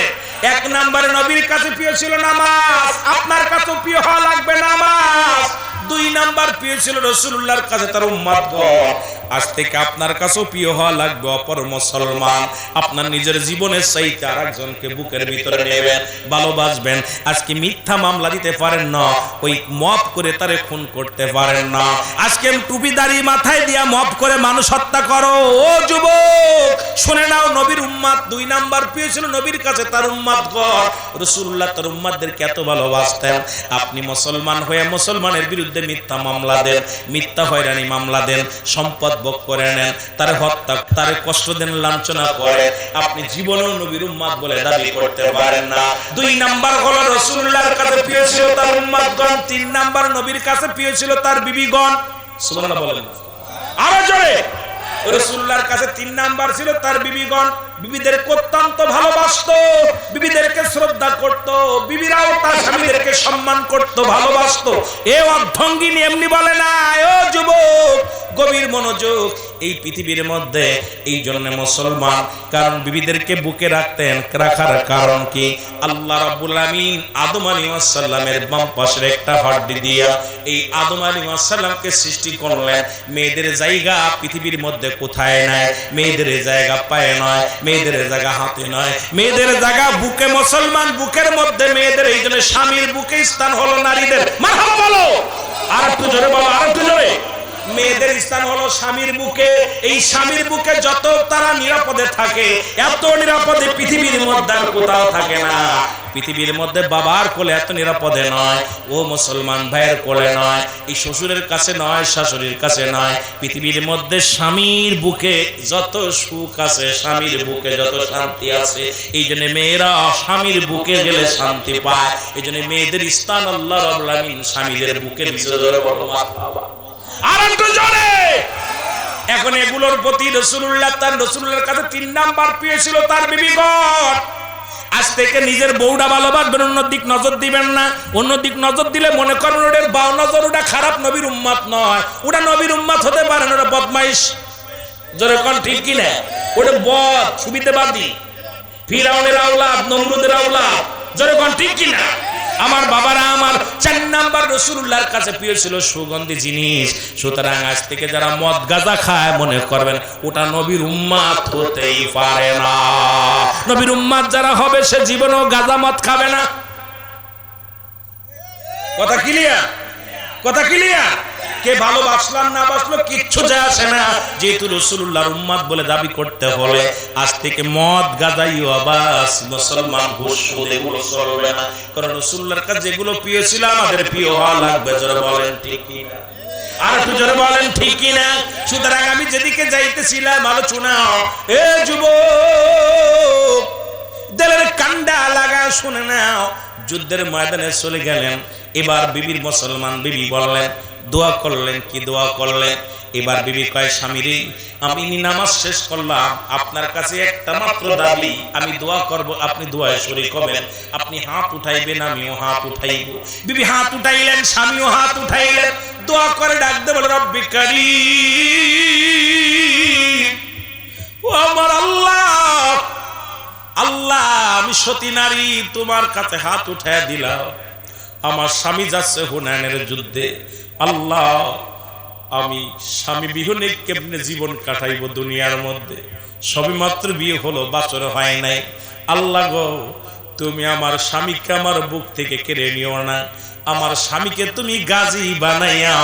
1 নম্বরে নবীর কাছে প্রিয় ছিল নামাজ। আপনার কাছে প্রিয় হওয়া লাগবে নামাজ। দুই নাম্বার প্রিয় ছিল রাসূলুল্লাহর কাছে তার উম্মতগণ। আজ থেকে আপনার কাছেও প্রিয় হওয়া লাগবে অপর মুসলমান। আপনার নিজের জীবনের চাইতে আরেকজনকে বুকের ভিতরে নেবেন, ভালোবাসবেন। আজকে মিথ্যা মামলা দিতে পারেন না, ওই মাফ করে তারে খুন করতে পারেন না। আজকে টুপি দাড়ি মাথায় দিয়া মাফ করে মানুষ হত্যা করো। ও যুবক শুনে নাও, নবীর উম্মত দুই নাম্বার প্রিয় ছিল নবীর কাছে তার উম্মতগণ। রাসূলুল্লাহ তার উম্মতদেরকে এত ভালোবাসতেন। আপনি মুসলমান হয়ে মুসলমানের বিরুদ্ধে মিথ্যা মামলা দেন, মিথ্যা হয়রানি মামলা দেন, সম্পদ ভোগ করে নেন, তারে হত্যা, তারে কষ্ট দেন, লাঞ্ছনা করে, আপনি জীবনেও নবীর উম্মত বলে দাবি করতে পারেন না। দুই নাম্বার হলো রাসূলুল্লাহর কাছে প্রিয় ছিল তার উম্মতগণ। তিন নাম্বার নবীর কাছে প্রিয় ছিল তার বিবিগণ। সুবহানাল্লাহ বলেন আরো জোরে। রাসূলুল্লাহর কাছে তিন নাম্বার ছিল তার বিবিগণ। বিবিদেরকে অত্যন্ত ভালোবাসতো, বিবিদেরকে শ্রদ্ধা করত, বিবিরাও তার স্বামীদেরকে সম্মান করত, ভালোবাসতো। এ অর্ধঙ্গিনী এমনি বলে না। ও যুবক গভীর মনোযোগ, এই পৃথিবীর মধ্যে এই জন্য মুসলমান, কারণ বিবিদেরকে বুকে রাখতেন। রাখার কারণ কি? আল্লাহ রাব্বুল আমিন আদম আলাইহিস সালামের বাম পাশের একটা হাড়ি দিয়া এই আদম আলাইহিস সালামকে সৃষ্টি করলেন। মেয়েদের জায়গা পৃথিবীর মধ্যে কোথায় নাই? মেয়েদের জায়গা পায়ে নয়, মেয়েদের জায়গা হাতে নয়, মেয়েদের জায়গা বুকে। মুসলমান বুকের মধ্যে মেয়েদের, এই জন্য স্বামীর বুকে স্থান হলো নারীদের। মারহাবা বলো, আর একটু জোরে বলো, আর একটু জোরে। মেয়েদের স্থান হলো স্বামীর বুকে। এই স্বামীর বুকে যত তারা নিরাপদে থাকে, এত নিরাপদে পৃথিবীর মধ্যে আর কোথাও থাকে না। পৃথিবীর মধ্যে বাবার কোলে এত নিরাপদে নয়, ও মুসলমান ভাইয়ের কোলে নয়, এই শ্বশুরের কাছে নয়, শাশুড়ির কাছে নয়। পৃথিবীর মধ্যে স্বামীর বুকে যত সুখ আছে, স্বামীর বুকে যত শান্তি আছে। এই জন্য মেয়েরা স্বামীর বুকে গেলে শান্তি পায়। এই জন্য মেয়েদের স্থান আল্লাহ রাব্বুল আমিন স্বামীদের বুকে দিয়েছে। আর একটু জোরে। এখন এগুলোর প্রতি রাসূলুল্লাহ তার রাসূলুল্লাহর কাছে তিন নাম্বার প্রিয় ছিল তার বিবিগণ। আজ থেকে নিজের বউটা ভালোবাসবেন, অন্য দিক নজর দিবেন না। অন্য দিক নজর দিলে মনে করেন ওটার বাও নজর, ওটা খারাপ নবীর উম্মত নয়, ওটা নবীর উম্মত হতে পারে না, ওটা বদমাইশ। জোরে কোন ঠিক কি না? ওটা বদ, সুবিধাবাদী, ফিরাউনের আওলাদ, নমরুদের আওলাদ। জোরে কোন ঠিক কি না? আমার বাবারা, আমার চার নাম্বার রাসূলুল্লাহর কাছে প্রিয় ছিল সুগন্ধি জিনিস। সুতরাং আজ থেকে যারা মদ গাঁজা খায় মনে করবেন ওটা নবীর উম্মত হতেই পারে না। নবীর উম্মত যারা হবে সে জীবনেও গাঁজা মদ খাবে না। কথা ক্লিয়ার? কথা ক্লিয়ার? কে ভালোবাসলাম না বাসলো কিচ্ছু যায় আসে না। যেহেতু রাসূলুল্লাহর উম্মত বলে দাবি করতে হলে আজ থেকে মদ গাঁজাইও আবাস মুসলমান ঘুষ সুদ এগুলো চলবে না। কারণ রাসূলুল্লাহর কাছে যেগুলো প্রিয় ছিল আমাদের প্রিয় হওয়া লাগবে। জোরে বলেন ঠিক কি না? আর একটু জোরে বলেন ঠিক কি না? সুতরাং আমি যেদিকে যাইতেছিলাম আলোচনা, এ যুবক দিলের কান্ডা লাগা শুনে নাও। যুদ্ধের ময়দানে চলে গেলেন। এবার বিবির, মুসলমান বিবি বললেন, দোয়া করলেন। কি দোয়া করলেন? এবার বিবি কয়, স্বামীরে আমি নামাজ শেষ করলাম, আপনার কাছে একটা মাত্র দাবি, আমি দোয়া করব, আপনি দোয়ায় শরীক হবেন। আপনি হাত উঠাইবেন, আমিও হাত উঠাইব। বিবি হাত উঠাইলেন, স্বামীও হাত উঠাইলেন। দোয়া করে ডাক দে বলে, রব্বি কারীম, ও আমার আল্লাহ, আল্লাহ আমি সতী নারী তোমার কাছে হাত উঠাইয়া দিলাম। আমার স্বামী যাচ্ছে হুনাইনের যুদ্ধে। আল্লাহ আমি স্বামী বিহীনে কেমনে জীবন কাটাইব দুনিয়ার মধ্যে? সবেমাত্র বিয়ে হলো, বাছর হয় নাই। আল্লাহ গো, তুমি আমার স্বামীকে আমার বুক থেকে কেড়ে নিও না। আমার স্বামীকে তুমি গাজী বানাইয়া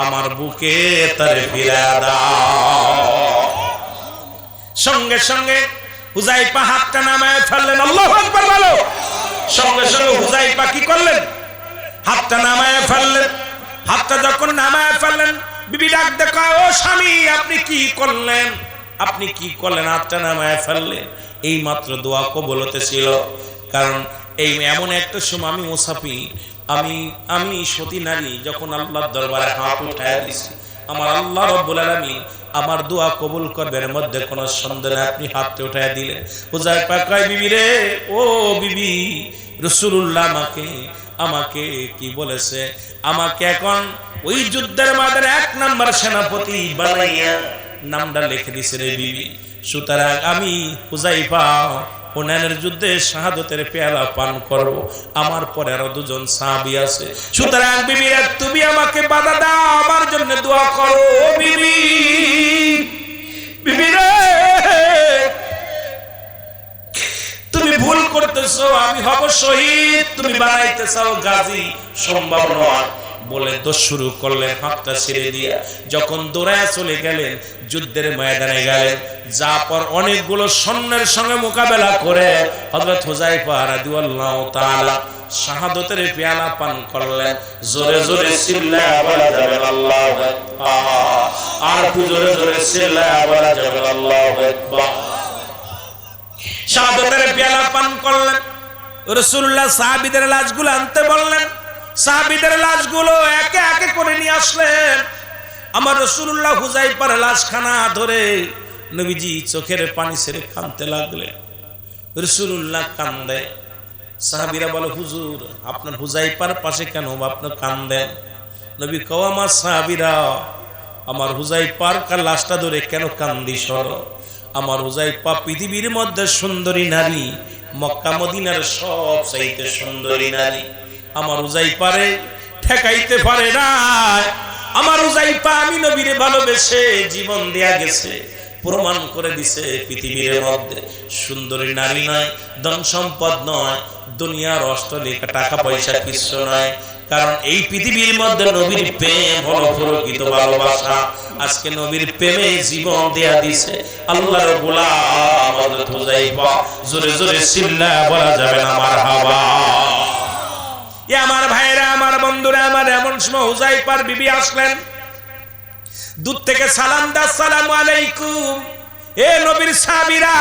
আমার বুকে তারে ফিরা দাও। সঙ্গে সঙ্গে হুযায়ফা হাতটা নামায় ফেললেন। আল্লাহু আকবার বলো। সঙ্গে সঙ্গে হুযায়ফা কি করলেন? হাতটা নামায় ফেললেন। হাতটা যখন নামায় ফেললেন, বিবি ডাক দেখা, ও স্বামী আপনি কি করলেন? আপনি কি করলেন? হাতটা নামায় ফেললেন। এই মাত্র দোয়া কবুল হতেছিল। কারণ এই এমন একটা সময় আমি মুসাফির, আমি সতী নারী, যখন আল্লাহর দরবারে হাত উঠায় দিছি, আমার আল্লাহ রাব্বুল আলামিন আমার দোয়া কবুল করবে, এর মধ্যে কোনো সন্দেহ নেই। আপনি হাতটা উঠায় দিলেন। হুযায়ফা কয়, বিবি রে, ও বিবি, রাসূলুল্লাহ আমাকে কি বলেছে? আমাকে এখন ওই যুদ্ধের ময়দানে 1 নাম্বার সেনাপতি বানাইয়া নামটা লিখে দিছে রে বিবি। সুতরাং আমি হুযায়ফা হুনাইনের যুদ্ধে শাহাদাতের পেয়ালা পান করব, আমার পরে আরো দুজন সাহাবী আছে। সুতরাং বিবি তুমি আমাকে বাধা দাও, আমার জন্য দোয়া করো। বিবি, বিবি রে, তুমি ভুল করতেছো, আমি হব শহীদ, তুমি বানাইতে চাও গাজী, সম্ভব নয় বলে দোষ শুরু করলেন। হাতটা ছেড়ে দিয়ে যখন দৌড়ায় চলে গেলেন, যুদ্ধের ময়দানে গেলেন, যা পর অনেকগুলো সৈন্যের সঙ্গে মোকাবেলা করে হযরত হুযায়ফা রাদিয়াল্লাহু তাআলা শাহাদাতের পেয়ালা পান করলেন। জোরে জোরে চিল্লায়া বলা যাবে আল্লাহু আকবার, আর জোরে জোরে চিল্লায়া বলা যাবে আল্লাহু আকবার। শাহাদাতের পেয়ালা পান করলেন। রাসূলুল্লাহ সাহাবীদের লাশগুলো আনতে বললেন। সাহাবীদের লাশগুলো একে একে করে নিয়ে আসলেন। আমার রাসূলুল্লাহ হুযায়ফার লাশখানা ধরে নবীজি চোখের পানি ছেড়ে কাঁদতে লাগলেন। রাসূলুল্লাহ কান্দে। সাহাবীরা বলে, হুজুর আপনার হুযায়ফার পাশে কেন আপনি কান্দেন? নবী কও, আমার সাহাবীরা আমার হুযায়ফার লাশটা ধরে কেন কান্দিস? আমার হুযায়ফা পৃথিবীর মধ্যে সুন্দরী নারী, মক্কা মদিনার সব চাইতে সুন্দরী নারী। আমার হুযায়ফারে ঠেকাইতে পারে না। আমার হুযায়ফা আমি নবীরে ভালোবেসে জীবন দেয়া গেছে, প্রমাণ করে দিছে পৃথিবীর মধ্যে সুন্দরী নারী নয়, ধন সম্পদ নয়, দুনিয়ার অষ্টলিকা টাকা পয়সা কিছু নয়। কারণ এই পৃথিবীর মধ্যে নবীর প্রেম হলো প্রকৃত ভালোবাসা। আজকে নবীর প্রেমে জীবন দেয়া দিছে আল্লাহর গোলাম হযরত হুযায়ফা। জোরে জোরে চিল্লায়া বলা যাবে না মারহাবা। এ আমার ভাইরা, আমার বন্ধুরা, আমার এমন সময় হুযায়ফার বিবি আসলেন। দূর থেকে সালাম দা, আসসালামু আলাইকুম। এ নবীর সাহাবীরা,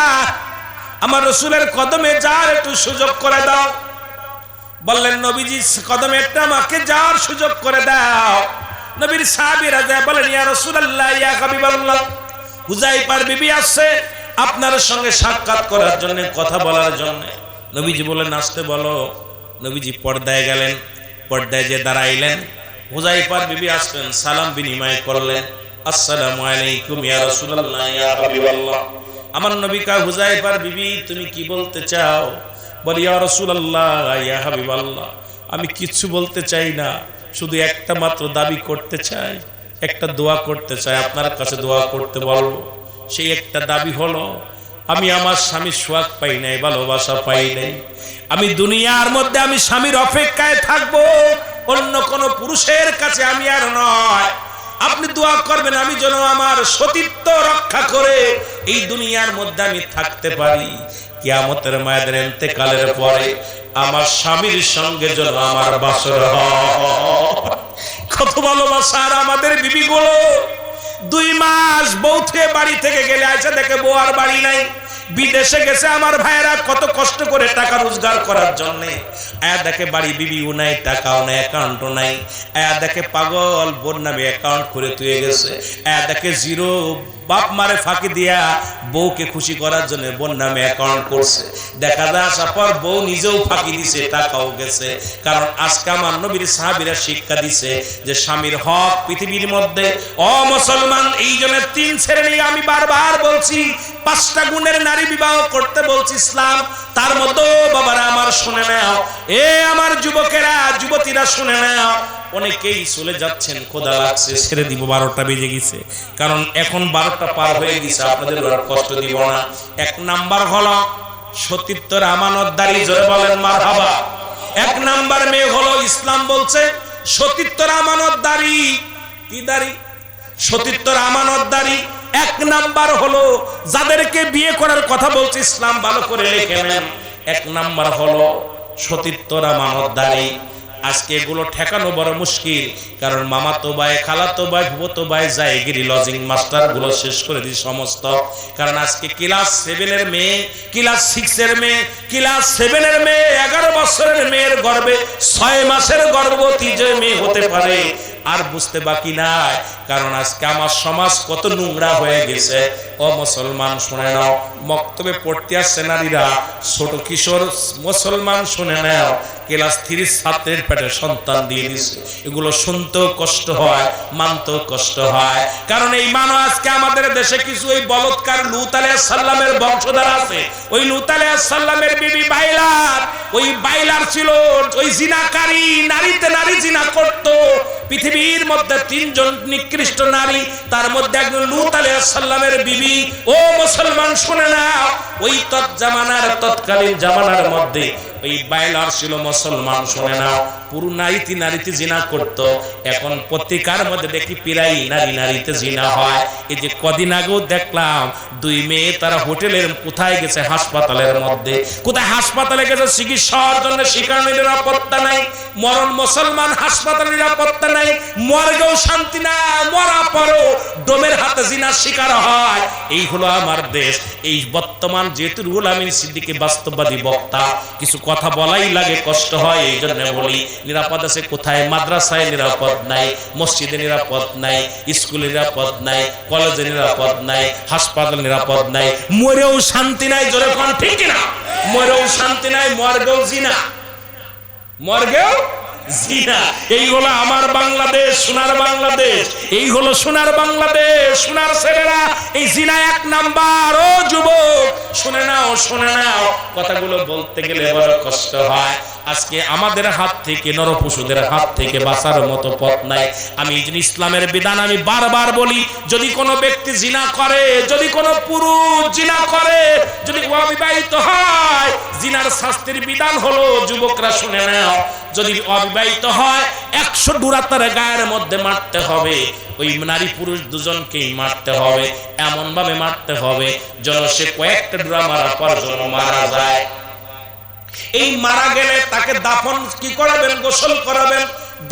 আমার রাসূলের কদমে যার একটু সুযোগ করে দাও। বললেন, নবীজি কদমে একটা আমাকে যাওয়ার সুযোগ করে দাও। নবীর সাহাবীরা যায় বলেন, ইয়া রাসূলুল্লাহ, ইয়া হাবিবাল্লাহ, হুযায়ফার বিবি আসছে আপনার সঙ্গে সাক্ষাৎ করার জন্য, কথা বলার জন্য। নবীজি বলেন, আসতে বলো। নবীজি পর্দায় গেলেন, পর্দায় যে দাঁড়াইলেন। হুযায়ফার বিবি আসলেন, সালাম বিনিময় করলেন, আসসালামু আলাইকুম ইয়া রাসূলুল্লাহ, ইয়া হাবিবাল্লাহ। আমার নবী কয়, হুযায়ফার বিবি তুমি কি বলতে চাও? বলি, ইয়া রাসূলুল্লাহ, ইয়া হাবিবাল্লাহ, আমি কিছু বলতে চাই না, শুধু একটা মাত্র দাবি করতে চাই, একটা দোয়া করতে চাই, আপনার কাছে দোয়া করতে বলবো। সেই একটা দাবি হলো, আমি আমার স্বামীর সোহাগ পাই নাই, ভালোবাসা পাই নাই। আমি দুনিয়ার মধ্যে আমি স্বামীর অপেক্ষায় থাকবো, অন্য কোন পুরুষের কাছে আমি আর নয়। আপনি দোয়া করবেন আমি যেন আমার সতীত্ব রক্ষা করে এই দুনিয়ার মধ্যে আমি থাকতে পারি। কিয়ামতের ময়দানে ইন্তেকালের পরে আমার স্বামীর সঙ্গে যেন আমার বাসর হয়। কত ভালোবাসার আমাদের বিবিগুলো। 2 মাস বউ থেকে বাড়ি থেকে গেলে আইসা দেখে বউ আর বাড়ি নাই, বিদেশে গেছে। আমার ভাইয়েরা কত কষ্ট করে টাকা রোজগার করার জন্য, আয়া দেখে বাড়ি বিবিও নাই, টাকাও নাই, অ্যাকাউন্টও নাই। আয়া দেখে পাগল বোন নামে অ্যাকাউন্ট করে তুলে গেছে। আয়া দেখে জিরো, বাপ মারে ফাঁকি দিয়া বউকে খুশি করার জন্য বোন নামে অ্যাকাউন্ট করছে। দেখা যায় আসার পর বউ নিজেও ফাঁকি দিছে, টাকাও গেছে। কারণ আজকে আমার নবীর সাহাবীরা শিক্ষা দিছে যে স্বামীর হক পৃথিবীর মধ্যে মুসলমান এই জন্য 3 শ্রেণী। আমি বারবার বলছি, 5টা গুণের নারী বিবাহ করতে বলছি ইসলাম। তার মধ্যে বাবারা আমার শুনে নাও, এ আমার যুবকেরা, যুবতীরা শুনে নাও। অনেকেই চলে যাচ্ছেন, খোদা লাগছে, ছেড়ে দিব, 12টা বেজে গেছে। কারণ এখন 12টা পার হয়ে গেছে, আপনাদের আর কষ্ট দিব না। 1 নাম্বার হলো সতীত্বের আমানতদারি। জোরে বলেন মারহাবা। 1 নাম্বার মেয়ে হলো, ইসলাম বলছে সতীত্বের আমানতদারি। কি দারি? সতীত্বের আমানতদারি। 1 নাম্বার হলো, যাদেরকে বিয়ে করার কথা বলছে ইসলাম, ভালো করে লিখে নেন। 1 নাম্বার হলো সতীত্বের আমানতদারি। আজকে এগুলো ঠেকানো বড় মুশকিল। কারণ মামাতো ভাই, খালাতো ভাই, ফুফাতো ভাই জায়গিরি লজিং মাস্টার গুলো শেষ করে দিই সমস্ত। কারণ আজকে ক্লাস 7 এর মেয়ে, ক্লাস 6 এর মেয়ে, ক্লাস 7 এর মেয়ে, 11 বছরের মেয়ের গর্ভে 6 মাসের গর্ভবতী যে মেয়ে হতে পারে, আর বুঝতে বাকি নাই। কারণ আজকে আমার সমাজ কত নোংরা হয়ে গেছে। ও মুসলমান শুনে নাও, মক্তবে পড়তে আসছে নারীরা, ছোট কিশোর মুসলমান শুনে নাও, ক্লাস 3 ছাত্রের পেটে সন্তান দিয়ে দিচ্ছে। এগুলো শুনতেও কষ্ট হয়, মানতেও কষ্ট হয়। কারণ এই মানো আজকে আমাদের দেশে কিছু ওই বলৎকার লূত আলাইহিস সালামের বংশধর আছে। ওই লূত আলাইহিস সালামের বিবি বাইলার, ওই বাইলার ছিল ওই জিনাকারী, নারীতে নারী জিনা করত। পৃথিবীর মধ্যে 3 জন নিকৃষ্ট নারী, তার মধ্যে একজন লূত আলাইহিস সালামের বিবি। ও মুসলমান শুনে নাও, ওই তৎকালীন জামানার মধ্যে ওই বাইলার ছিল মুসলমান শুনে নাও, পুরো নারীতে জিনা করত। এখন পত্রিকার মধ্যে দেখি প্রায় নারীতে জিনা হয়। এই যে কদিন আগেও দেখলাম 2 মেয়ে তারা হোটেলের কোথায় গেছে, হাসপাতালের মধ্যে, কোথায় হাসপাতালে গেছে চিকিৎসার জন্য, সেখানে নিরাপত্তা নাই। মরণ মুসলমান, হাসপাতালে নিরাপত্তা নাই, মরগেও শান্তি না, মরা পরও ডোমের হাতে জিনার শিকার হয়। এই হলো আমার দেশ। এই বর্তমান যেহেতু রুহুল আমিন সিদ্দিকী বাস্তববাদী বক্তা, কিছু কথা বলাই লাগে, কষ্ট হয়। এই জন্য বলি, নিরাপদ আছে কোথায়? মাদ্রাসায় নিরাপদ নাই, মসজিদে নিরাপদ নাই, স্কুলে নিরাপদ নাই, কলেজে নিরাপদ নাই, হাসপাতাল নিরাপদ নাই, মরেও শান্তি নাই। জোরে কোন ঠিক না? মরেও শান্তি নাই, মরগেও জিনা, মরগেও জিনা। এই হলো আমার বাংলাদেশ, সোনার বাংলাদেশ। এই হলো সোনার বাংলাদেশ, সোনার ছেলেরা। এই জিনা 1 নাম্বার। ও যুবক শুনে নাও, শুনে নাও, কথাগুলো বলতে গেলে বড় কষ্ট হয়। আজকে আমাদের হাত থেকে, নরপশুদের হাত থেকে বাঁচার মতো পথ নাই। আমি ইসলামের বিধান আমি বারবার বলি, যদি কোনো ব্যক্তি জিনা করে, যদি কোনো পুরুষ জিনা করে, যদি অবিবাহিত হয়, জিনার শাস্তির বিধান হলো, যুবকরা শুনে নাও, যদি অবিবাহিত হয় 100 ডুরা তার গায়ের মধ্যে মারতে হবে। ওই নারী পুরুষ দুজনকেই মারতে হবে, এমন ভাবে মারতে হবে যেন সে কয়েকটা ডুরা মারার পর যেন মারা যায়। এই মারা গেলে তাকে দাফন কি করাবেন? গোসল করাবেন,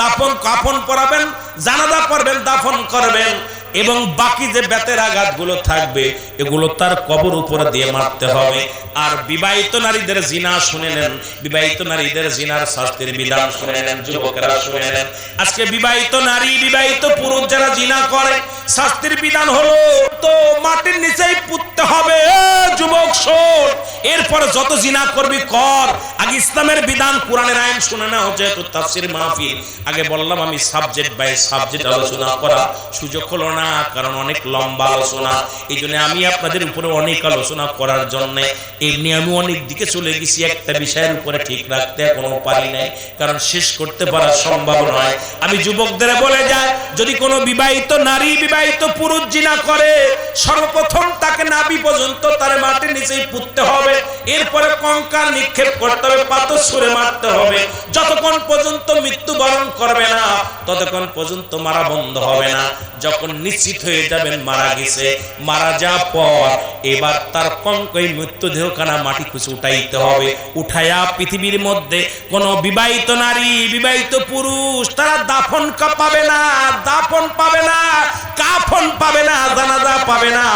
দাফন কাফন পরাবেন, জানাজা পড়বেন, দাফন করবেন, এবং বাকি যে বেতের আঘাতগুলো থাকবে এগুলো তার কবর উপরে দিয়ে মারতে হবে। আর বিবাহিত নারীদের জিনা শুনে নেন, বিবাহিত নারীদের জিনার শাস্তির বিধান শুনে নেন, যুবকেরা শুনে নেন। আজকে বিবাহিত নারী, বিবাহিত পুরুষ যারা জিনা করে, শাস্তির বিধান হলো তো মাটির নিচেই পুঁততে হবে। যুবক শোন, এরপর যত জিনা করবি কর। আগে ইসলামের বিধান, কোরআনের আইন শুনে নাও। যেহেতু তাফসীর মাহফিল, আগে বললাম আমি সাবজেক্ট বাই সাবজেক্ট আলোচনা করা সুযোগ হলো না, কারণ অনেক লম্বা আলোচনা। এই জন্য আমি আপনাদের উপরে অনেক আলোচনা করার জন্য এমনি আমি অনেক দিকে চলে গেছি। একটা বিষয়ের উপরে ঠিক রাখতে এখনো পারি নাই, কারণ শেষ করতে পারা সম্ভব নয়। আমি যুবকদের বলে যাই, যদি কোনো বিবাহিত নারী, বিবাহিত পুরুষ জিনা করে, সর্বপ্রথম তাকে নাভি পর্যন্ত তার মাটির নিচেই পুঁততে হবে। এরপরে কঙ্কাল নিক্ষেপ করতে হবে, পাথর ছুঁড়ে মারতে হবে। যতক্ষণ পর্যন্ত মৃত্যুবরণ করবে না, ততক্ষণ পর্যন্ত মারা বন্ধ হবে না। যখন নিশ্চিত হয়ে যাবেন মারা গেছে, মারা যাওয়ার পর এবার তার কঙ্কই মৃত্যুদেহখানা মাটি খুঁজে উঠাইতে হবে। উঠাইয়া পৃথিবীর মধ্যে কোন বিবাহিত নারী, বিবাহিত পুরুষ তারা দাফন পাবে না, দাফন পাবে না, কাফন পাবে না, জানাজা পাবে না।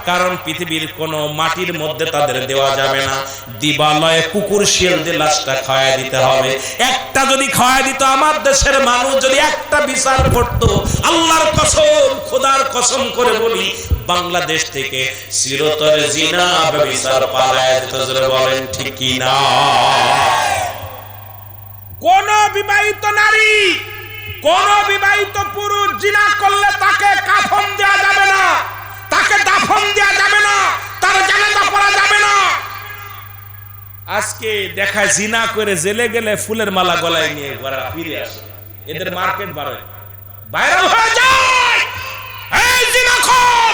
কারণ পৃথিবীর কোন মাটির মধ্যে তাদের দেওয়া যাবে না। দিবালয়ে কুকুর শিয়াল দিয়ে লাশটা খাওয়াই দিতে হবে। একটা যদি খাওয়াই দিত, আমার দেশের মানুষ যদি একটা বিচার করতো, আল্লাহর কসম, খোদার কসম করে বলি, বাংলাদেশ থেকে চিরতরে জিনা ব্যভিচার পালায় যেত। বলেন ঠিক কি না? কোন বিবাহিত নারী, কোন বিবাহিত পুরুষ জিনা করলে তাকে কাফন দেওয়া যাবে না, তাকে দাফন দেওয়া যাবে না, তার জানাজা পড়া যাবে না। আজকে দেখায় জিনা করে জেলে গেলে ফুলের মালা গলায় নিয়ে ঘরে ফিরে আসে, এদের মার্কেট বাড়ে, ভাইরাল হয়ে যায়। এই জিনাখোর!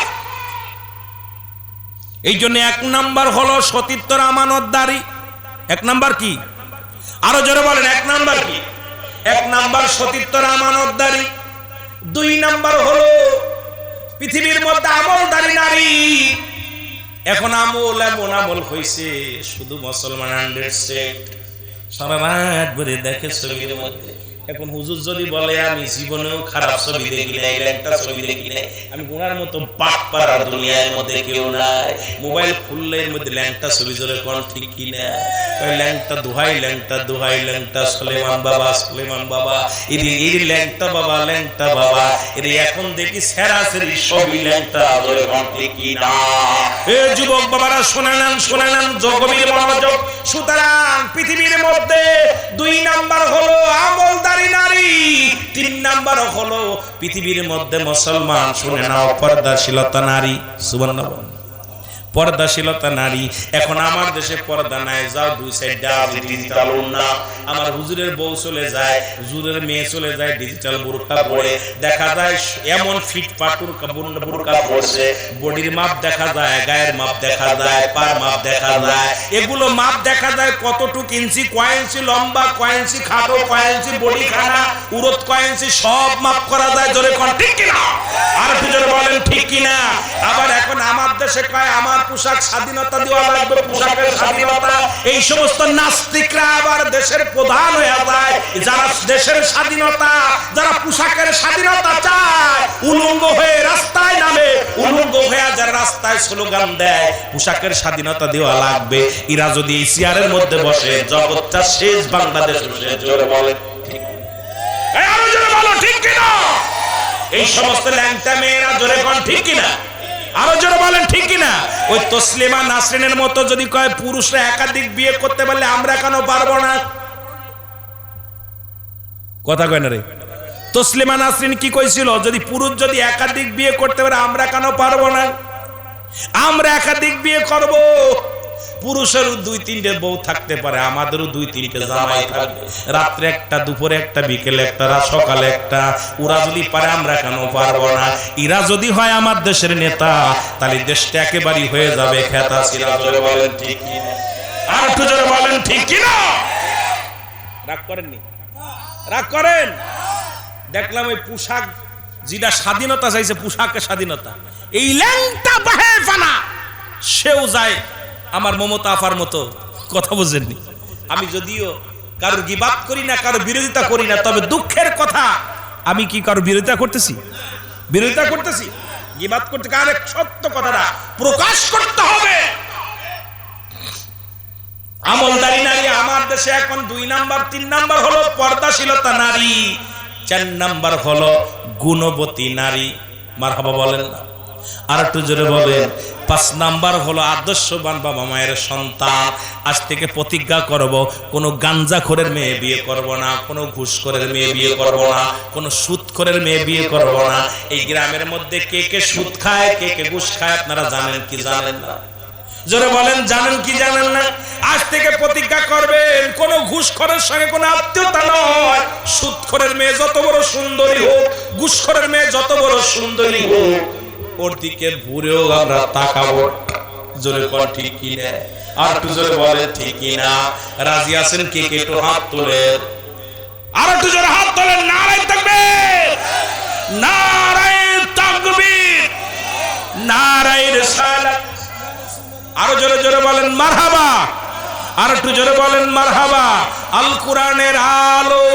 এই জন্য 1 নাম্বার হলো সতীত্বর আমানতদারি। 1 নাম্বার কি? আরো জোরে বলেন, 1 নাম্বার কি? 1 নাম্বার সতীত্বর আমানতদারি। 2 নাম্বার হলো পৃথিবীর মধ্যে আমলদারি নারী। এখন আমল এমন আমল হয়েছে, শুধু মুসলমান 100% সারা রাত ভরে দেখে ছবির মধ্যে এখন হুজুর যদি বলে আমি জীবনেও খারাপ ছবি দেখি নাই, ল্যাংটা ছবি দেখি নাই, আমি গুনার মতো বাটপাড়া দুনিয়ার মধ্যে কেউ নাই, মোবাইল খুললে এর মধ্যে ল্যাংটা ছবি জোরে কোন ঠিক কি না, ওই ল্যাংটা দোহাই ল্যাংটা দোহাই ল্যাংটা সুলেমান বাবা এই ল্যাংটা বাবা এর এখন দেখি সেরাসেরি সবই ল্যাংটা জোরে কোন ঠিক কি না। এ যুবক বাবারা শুনে নেন জগবীর মনোযোগ। সুতরাং পৃথিবীর মধ্যে 2 নাম্বার হলো আমলদারি নারী, 3 নাম্বার হলো পৃথিবীর মধ্যে মুসলমান শুনে নাও পর্দাশীলতা নারী। সুবহানাল্লাহ, পর্দাশীলতা নারী। এখন আমার দেশে পর্দা নাই, যাও 2 সাইডে আছে ডিজিটাল ওন্না, আমার হুজুরের বউ চলে যায়, হুজুরের মেয়ে চলে যায় ডিজিটাল বুরকা পরে, দেখা যায় এমন ফিট পাটুর বুরকা পরছে, বডির মাপ দেখা যায়, গায়ের মাপ দেখা যায়, পার মাপ দেখা যায়, এগুলো মাপ দেখা যায় কতটুকু ইঞ্চি, কয় ইঞ্চি লম্বা, কয় ইঞ্চি খাটো, কয় ইঞ্চি বডি খানা, উরত কয় ইঞ্চি, সব মাপ করা যায়। জোরে কোন ঠিক কিনা? আর একটু জোরে বলেন ঠিক কিনা? আবার এখন আমার দেশে কয় আমার পোশাক স্বাধীনতা দেওয়া লাগবে, পোশাকের স্বাধীনতা। এই সমস্ত নাস্তিকরা আবার দেশের প্রধান হয়ে যায়, যারা দেশের স্বাধীনতা, যারা পোশাকের স্বাধীনতা চায়, উলঙ্গ হয়ে রাস্তায় নামে, উলঙ্গ হয়ে যারা রাস্তায় স্লোগান দেয় পোশাকের স্বাধীনতা দেওয়া লাগবে, এরা যদি এই চেয়ারের মধ্যে বসে জগৎটা শেষ, বাংলাদেশ শেষ। জোরে বলে ঠিক, আরো জোরে বলো ঠিক কিনা? এই সমস্ত ল্যাংটা মেয়েরা জোরে কোন ঠিক কিনা? আরো জোরে বলেন ঠিক কিনা? ওই তসলিমা নাসরিনের মতো যদি কয় পুরুষরা একাধিক বিয়ে করতে পারলে আমরা কেন পারবো না? কথা কয় না রে? তসলিমা নাসরিন কি কইছিল? যদি পুরুষ যদি একাধিক বিয়ে করতে পারে আমরা কেন পারবো না? আমরা একাধিক বিয়ে করব। পুরুষেরও 2-3টে বউ থাকতে পারে, আমাদেরও 2-3টে জামাই থাকবে, রাত্রে একটা, দুপুরে একটা, বিকেলে একটা, সকালে একটা। ওরা যদি পারে আমরা কেন পারবো না? এরা যদি হয় আমার দেশের নেতা, তাহলে দেশটা একেবারেই হয়ে যাবে খেতা ছিলা। জোরে বলেন ঠিক কি না? আর একটু জোরে বলেন ঠিক কি না? রাগ করেননি? রাগ করেন? দেখলাম ওই পোশাক যেটা স্বাধীনতা চাইছে, পোশাকের স্বাধীনতা, এই ল্যাংটা বাহেফানা সেও যায় আমার মমতা আফার মতো। কথা বুঝেননি? আমি যদিও কারোর গিবাত করি না, কারোর বিরোধিতা করি না, তবে দুঃখের কথা আমি কি কারোর বিরোধিতা করতেছি? বিরোধিতা করতেছি? গিবাত করতে কারে? সত্য কথাটা প্রকাশ করতে হবে। আমলদারি নারী আমার দেশে এখন 2 নাম্বার, 3 নাম্বার হলো পর্দাশীলতা নারী, 4 নাম্বার হলো গুণবতী নারী। মারহাবা বলেন না? আর একটু জোরে বলেন। 5 নাম্বার হলো আদর্শবান বাবা মায়ের সন্তান। আজ থেকে প্রতিজ্ঞা করব, কোনো গাঞ্জাখোরের মেয়ে বিয়ে করব না, কোনো ঘুষখোরের মেয়ে বিয়ে করব না, কোনো সুদখোরের মেয়ে বিয়ে করব না। এই গ্রামের মধ্যে কে কে সুদ খায়, কে কে ঘুষ খায় আপনারা জানেন কি জানেন না? জোরে বলেন জানেন কি জানেন না? আজ থেকে প্রতিজ্ঞা করবেন, কোন ঘুষখোরের সঙ্গে কোনো আত্মীয়তা নয়। সুদখোরের মেয়ে যত বড় সুন্দরী হোক, ঘুষখোরের মেয়ে যত বড় সুন্দরী হোক, ওর দিকে ঘুরেও আমরা তাকাবো। জোরে কোন ঠিক কি না? আর একটু জোরে বলেন ঠিক কি না? রাজি আছেন কে কে? একটু হাত তোলেন। আর একটু জোরে হাত তোলেন। নারায়ে তাকবীর, নারায়ে তাকবীর, নারায়ে রিসালাত। আরো জোরে জোরে বলেন মারহাবা। আর একটু জোরে বলেন মারহাবা। আল কোরআনের আলো,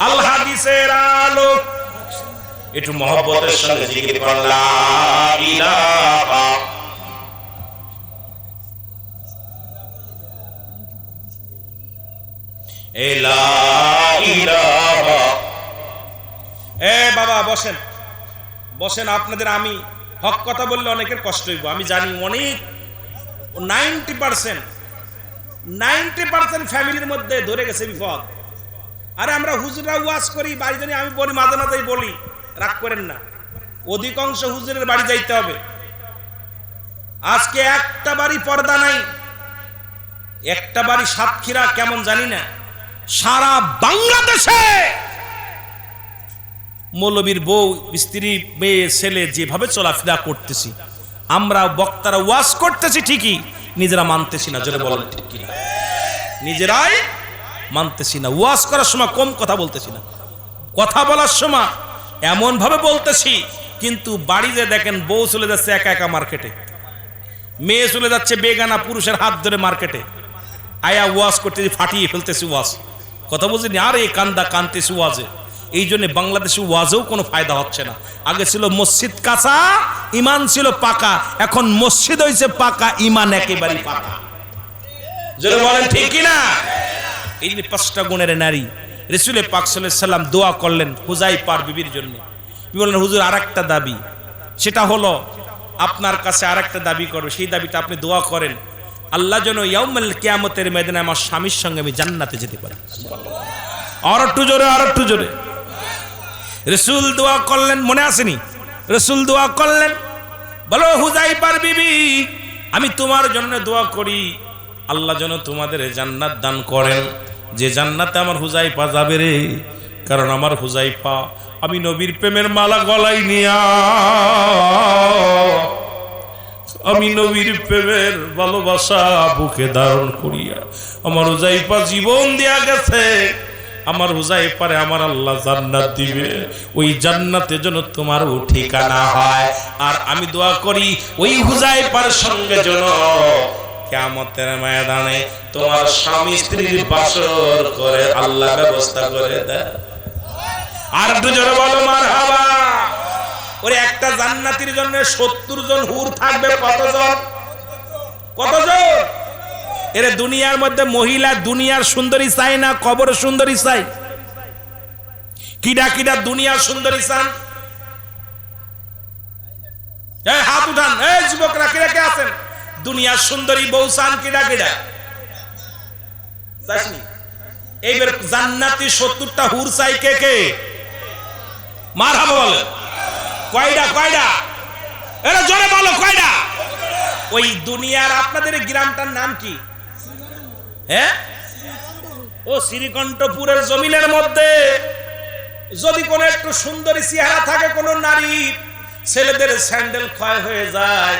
আল হাদিসের আলো। একটু মহব্বতের সঙ্গে জিকির করুন লা ইলাহা। এ লা ইলাহা। এ বাবা বসেন, বসেন। আপনাদের আমি হক কথা বললে অনেকের কষ্ট হইব, আমি জানি। অনেক 90% ফ্যামিলির মধ্যে ধরে গেছে বিপদ। আরে আমরা হুজুররা ওয়াজ করি, বাড়ি জানি, আমি বলি, মাঝে মাঝেই বলি, রাগ করেন না। অধিকাংশ হুজুরের বাড়ি যাইতে হবে। আজকে একটা বাড়ি পর্দা নাই, একটা বাড়ি সাতক্ষীরা কেমন জানি না, সারা বাংলাদেশে মৌলবীর বউ, স্ত্রী, মেয়ে, ছেলে যেভাবে চলাফেরা করতেছি আমরা, বক্তারা ওয়াজ করতেছি ঠিকই, নিজেরা মানতেছি না। জোরে বলেন ঠিক কিনা? নিজেরাই মানতেছি না। ওয়াজ করার সময় কম কথা বলতেছি না, কথা বলার সময় এমন ভাবে বলতেছি, কিন্তু বাড়িতে দেখেন বউ চলে যাচ্ছে একা একা মার্কেটে, মেয়ে চলে যাচ্ছে বেগানা পুরুষের হাত ধরে মার্কেটে, আয়া ওয়াজ করতেছি, ফাটিয়ে ফেলতেছি ওয়াজ। কথা বুঝিনি? আর এই কান্দা কানতেছি ওয়াজে, এই জন্য বাংলাদেশে ওয়াজেও কোনো ফায়দা হচ্ছে না। আগে ছিল মসজিদ কাঁচা, ইমান ছিল পাকা, এখন মসজিদ হয়েছে পাকা, ইমান একেবারে পাকা। যদি বলেন ঠিক কিনা? এই যে 5টা গুণের নারী রাসূল পাক সাল্লাল্লাহু আলাইহি সাল্লাম দোয়া করলেন হুযায়ফার বিবির জন্য। বললেন হুজুর আরেকটা দাবি, সেটা হলো আপনার কাছে আরেকটা দাবি করবে, সেই দাবিটা আপনি দোয়া করেন আল্লাহ যেন ইয়াউমুল কিয়ামতের ময়দানে আমার স্বামীর সঙ্গে আমি জান্নাতে যেতে পারি। আর একটু জোরে, আর একটু জোরে। রাসূল দোয়া করলেন, মনে আসেনি? রাসূল দোয়া করলেন, বলো হুযায়ফার বিবি আমি তোমার জন্য দোয়া করি আল্লাহ যেন তোমাদের জান্নাত দান করেন, যে জান্নাতে আমার হুযায়ফা যাবে রে। কারণ আমার হুযায়ফা আমি নবীর প্রেমের মালা গলায় নিয়া, আমি নবীর প্রেমের ভালোবাসা বুকে ধারণ করিয়া আমার হুযায়ফা জীবন দেয়া গেছে। আমার হুযায়ফারে আমার আল্লাহ জান্নাত দিবে, ওই জান্নাতে যেন তোমারও ঠিকানা হয়। আর আমি দোয়া করি ওই হুযায়ফার সঙ্গে যেন কিয়ামতের ময়দানে তোমার স্বামী স্ত্রীর বাসর করে আল্লাহ ব্যবস্থা করে দেয়। আর দুজন বলো মারহাবা। ওরে একটা জান্নাতীর জন্য 70 জন হুর থাকবে। কতজন? কতজন? এর দুনিয়ার মধ্যে মহিলা দুনিয়ার সুন্দরী চাই না, কবর সুন্দরী চাই? কিডা কিডা দুনিয়ার সুন্দরী চান? হাত উঠান। এই যুবকরা কিরা কে আছেন? দুনিয়ার সুন্দরী বউ চান কিডা কিডা? চাইনি। এইবার জান্নাতি 70টা হুর চাই কে কে? মারহাবা বলে। কয়টা? কয়টা? এরা জোরে বলো কয়টা? ওই দুনিয়ার আপনাদের গ্রামটার নাম কি? হ্যাঁ, ও শ্রীকণ্ঠপুরের জমিনের মধ্যে যদি কোনো একটু সুন্দরী চেহারা থাকে কোন নারী, ছেলেদের স্যান্ডেল ক্ষয় হয়ে যায়,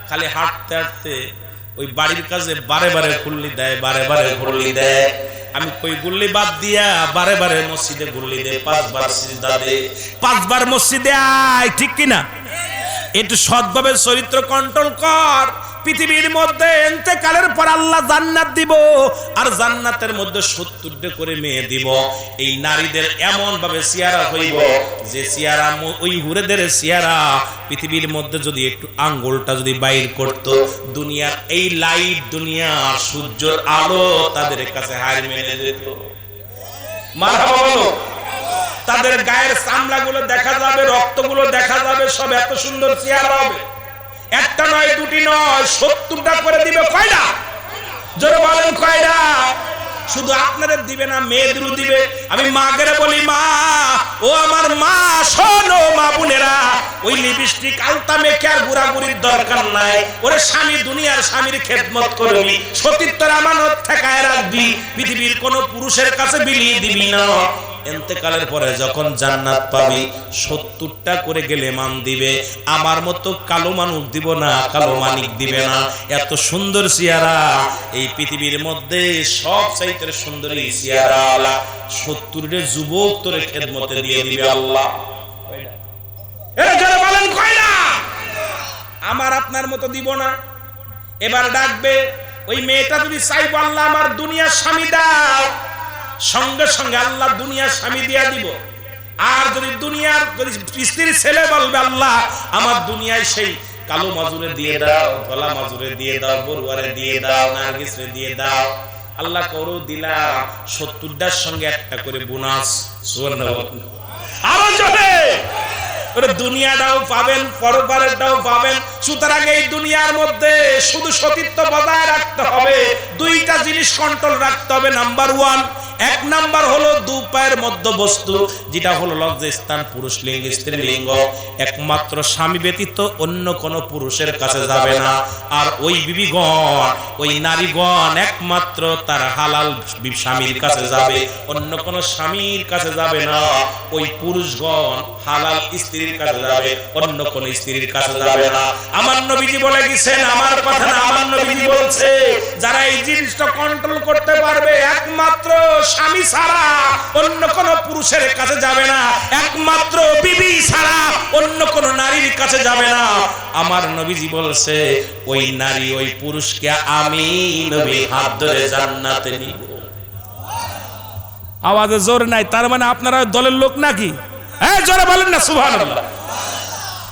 খালি হাঁটতে হাঁটতে ওই বাড়ির কাছে বারে বারে গুল্লি দেয়, বারে বারে গুল্লি দেয়। আমি কই গুল্লি বাদ দিয়া বারে বারে মসজিদে গুল্লি দে, 5 বার সিজদা দে, 5 বার মসজিদে আয়, ঠিক কিনা? একটু সৎভাবে চরিত্র কন্ট্রোল কর। পৃথিবীর মধ্যে ইন্তেকালের পর আল্লাহ জান্নাত দিব, আর জান্নাতের মধ্যে 70টা করে মেয়ে দিব। এই নারীদের এমন ভাবে চেহারা হইব যে চেহারা ওই হুরেদের চেহারা পৃথিবীর মধ্যে যদি একটু আঙ্গুলটা যদি বাইর করত, দুনিয়ার এই লাইট, দুনিয়ার সূর্যের আলো তাদের কাছে হার মেনে যেত। মারহাবা বলো। তাদের গায়ের চামড়াগুলো দেখা যাবে, রক্তগুলো দেখা যাবে, সব এত সুন্দর চেহারা হবে। একটা নয়, দুটি নয়, 70টা করে দিবে। কয়টা? জোরে বলেন কয়টা? শুধু আপনাদের দিবে না, মেয়েদেরও দিবে। আমি মাগেরে বলি, মা ও আমার মা, শোনো মা বোনেরা, ওই লিপস্টিক আলতা মেখে আর ঘোরাঘুরির দরকার নাই। ওরে স্বামী, দুনিয়ার স্বামীর খেদমত করবি, সতীত্বের আমানত ঠেকায় রাখবি, পৃথিবীর কোন পুরুষের কাছে বিলিয়ে দিবি না। ইন্তেকালের পরে যখন জান্নাত পাবি 70টা করে গেলে মান দিবে। আমার মতো কালো মানুষ দিব না, কালো মানিক দিবে না। এত সুন্দর চেহারা এই পৃথিবীর মধ্যে সব চাইতে সুন্দরী চেহারা 70টা যুবক তোরে খেদমতে দিয়ে দিবে আল্লাহ। এরা যারা বলেন কয়টা? আমার আপনার মতো দিব না। এবার ডাকবে ওই মেয়েটা যদি চাইবো আল্লাহ আমার দুনিয়ার স্বামী দাও, সঙ্গে সঙ্গে আল্লাহ দুনিয়ার স্বামী দিয়া দিব। আর যদি দুনিয়ার স্ত্রীর ছেলে বলবে আল্লাহ আমার দুনিয়ায় সেই কালো মাজুরে দিয়ে দাও, ধলা মাজুরে দিয়ে দাও, বড়ুয়ারে দিয়ে দাও, নার্গিসরে দিয়ে দাও, আল্লাহ করো দিলাম। 70টার সঙ্গে একটা করে বোনাস। সুবহানাল্লাহ। আরো জোরে। ওরে দুনিয়াটাও পাবেন, পরপারেরটাও পাবেন। সুতরাং এই দুনিয়ার মধ্যে শুধু সতীত্ব বজায় রাখতে হবে, 2টা জিনিস কন্ট্রোল রাখতে হবে। নাম্বার 1, 1 নাম্বার হলো 2 পায়ের মধ্য বস্তু, যেটা হলো লজ্জাস্থান, পুরুষ লিঙ্গ, স্ত্রী লিঙ্গ। একমাত্র স্বামী ব্যতীত অন্য কোন পুরুষের কাছে যাবে না। আর ওই বিবিগণ, ওই নারীগণ একমাত্র তার হালাল স্বামীর কাছে যাবে, অন্য কোন স্বামীর কাছে যাবে না। ওই পুরুষগণ হালাল স্ত্রীর কাছে যাবে, অন্য কোন স্ত্রীর কাছে যাবে না। আমার নবীজি বলে গেছেন, আমার কথা না, আমার নবীজি বলছে, যারা এই জিনিসটা কন্ট্রোল করতে পারবে একমাত্র স্বামী ছাড়া অন্য কোন পুরুষের কাছে যাবে না, একমাত্র বিবি ছাড়া অন্য কোন নারীর কাছে যাবে না। আমার নবীজি বলছে ওই নারী ওই পুরুষকে আমি নবী হাত ধরে জান্নাতে নিব। আওয়াজে জোর নাই, তার মানে আপনারা দলের লোক নাকি? হ্যাঁ জোরে বলেন না সুবহানাল্লাহ।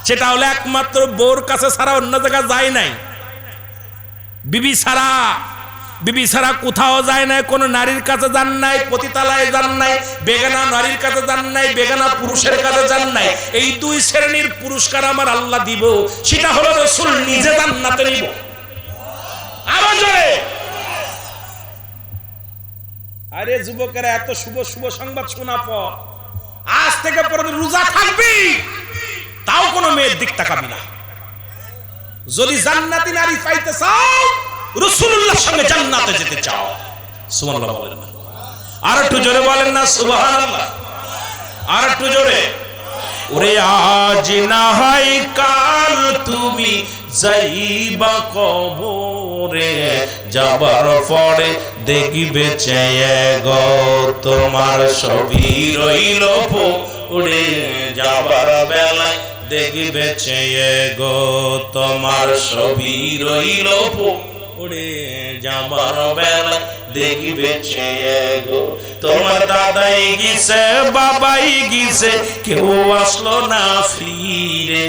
সেটা হলো একমাত্র বউর কাছে ছাড়া অন্য জায়গায় যায় নাই। বিবি ছাড়া কোথাও যায় নাই, কোনো নারীর কাছে যান নাই, পতিতালয়ে যান নাই, বেগানা নারীর কাছে যান নাই, বেগানা পুরুষের কাছে যান নাই। এই দুই শ্রেণীর পুরস্কার আমার আল্লাহ দিব, সেটা হলো রাসূল নিজে জান্নাতে নিব। আরো জোরে। আরে যুবকেরা, এত শুভ শুভ সংবাদ শোনা পর আজ থেকে পরে রোজা থাকবি, তাও কোনো মেয়ের দিক তাকাবি না। যদি জান্নাতি নারী পাইতে চাও, রাসূলুল্লাহর সঙ্গে জান্নাতে যেতে চাও, সুবহানাল্লাহ বলেন না? আর একটু জোরে বলেন না সুবহানাল্লাহ? আর একটু জোরে। ওরে আজ না হয় কাল তুমি যাইবা কবরে, যাবার পরে দেখিবে চেয়ে গো তোমার সবই রইল পড়ে, যাবার বেলায় দেখিবে চেয়ে গো তোমার সবই রইল পড়ে, যাবার বেলায় দেখিবে চেয়ে গো তোমার দাদাই গিয়েছে বাবাই গিয়েছে, কেউ আসলো না ফিরে,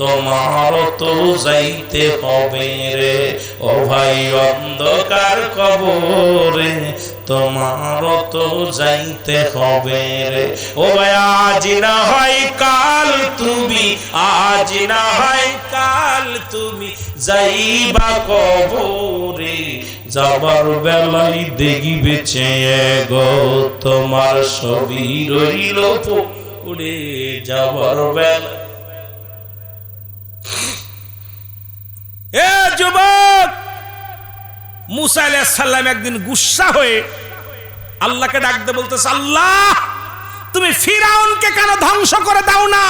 তোমার তো যাইতে হবে রে ও ভাই অন্ধকার কবরে, তোমার তো যাইতে হবে রে ও ভাই। আজ না হয় কাল তুমি, আজ না হয় কাল তুমি যাইবা কবরে, যাবার বেলায় দেখিবে চেয়ে গো তোমার সবই রইল পড়ে, যাবার বেলায়। এ যুবক, মুসা আলাইহিস সালাম একদিন গুসা হয়ে আল্লাহকে ডাকতে বলতেছে, আল্লাহ তুমি ফিরাউনকে কেন ধ্বংস করে দাও না?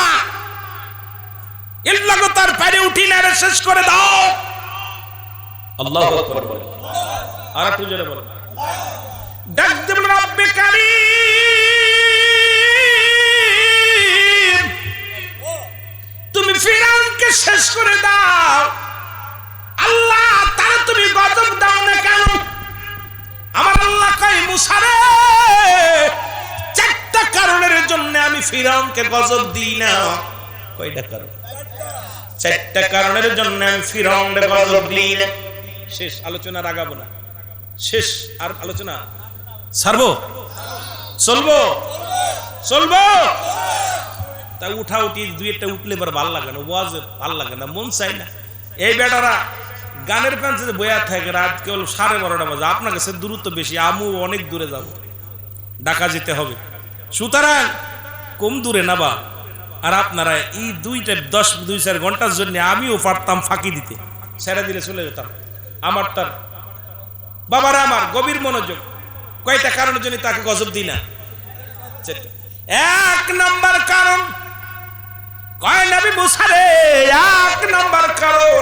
ইল্লাগো তার পারে উঠি না রে, শেষ করে দাও। আল্লাহু আকবার বলেন। আর একটু জোরে বলেন। ডাকতে বলেন, রব্বে কারীম তুমি ফিরাউনকে শেষ করে দাও। আল্লাহ তারা তুমি গজব দাও না কেন? আমার আল্লাহ কয়, মুসা রে, চারটা কারণের জন্য আমি ফিরাউনকে গজব দিই না। কয়টা কারণ? চারটা কারণের জন্য আমি ফিরাউনকে গজব দিই না। শেষ, আলোচনা রাগাবো না, শেষ। আর আলোচনা ছাড়বো? চলবো। তা উঠা উঠি দুই একটা উঠলে এবার ভাল লাগে না, ওয়াজ ভাল লাগে না, মন চাই না। এই বেটারা গানের প্যান্সে বয়া থাকে, রাত কেবল 12:30 বাজে। আপনার কাছে দূরত্ব বেশি, আমু অনেক দূরে যাব, ঢাকা যেতে হবে, সুতরাং কম দূরে না বা। আর আপনারা এই 2-4 ঘন্টার জন্য আমিও পারতাম ফাঁকি দিতে, ছেড়ে দিলে চলে যেতাম। আমারটার বাবারা আমার গভীর মনোযোগ। কয়টা কারণের জন্য তাকে গজব দিই না? এক নম্বর কারণ, কয় নবী মুসা রে, এক নম্বর কারণ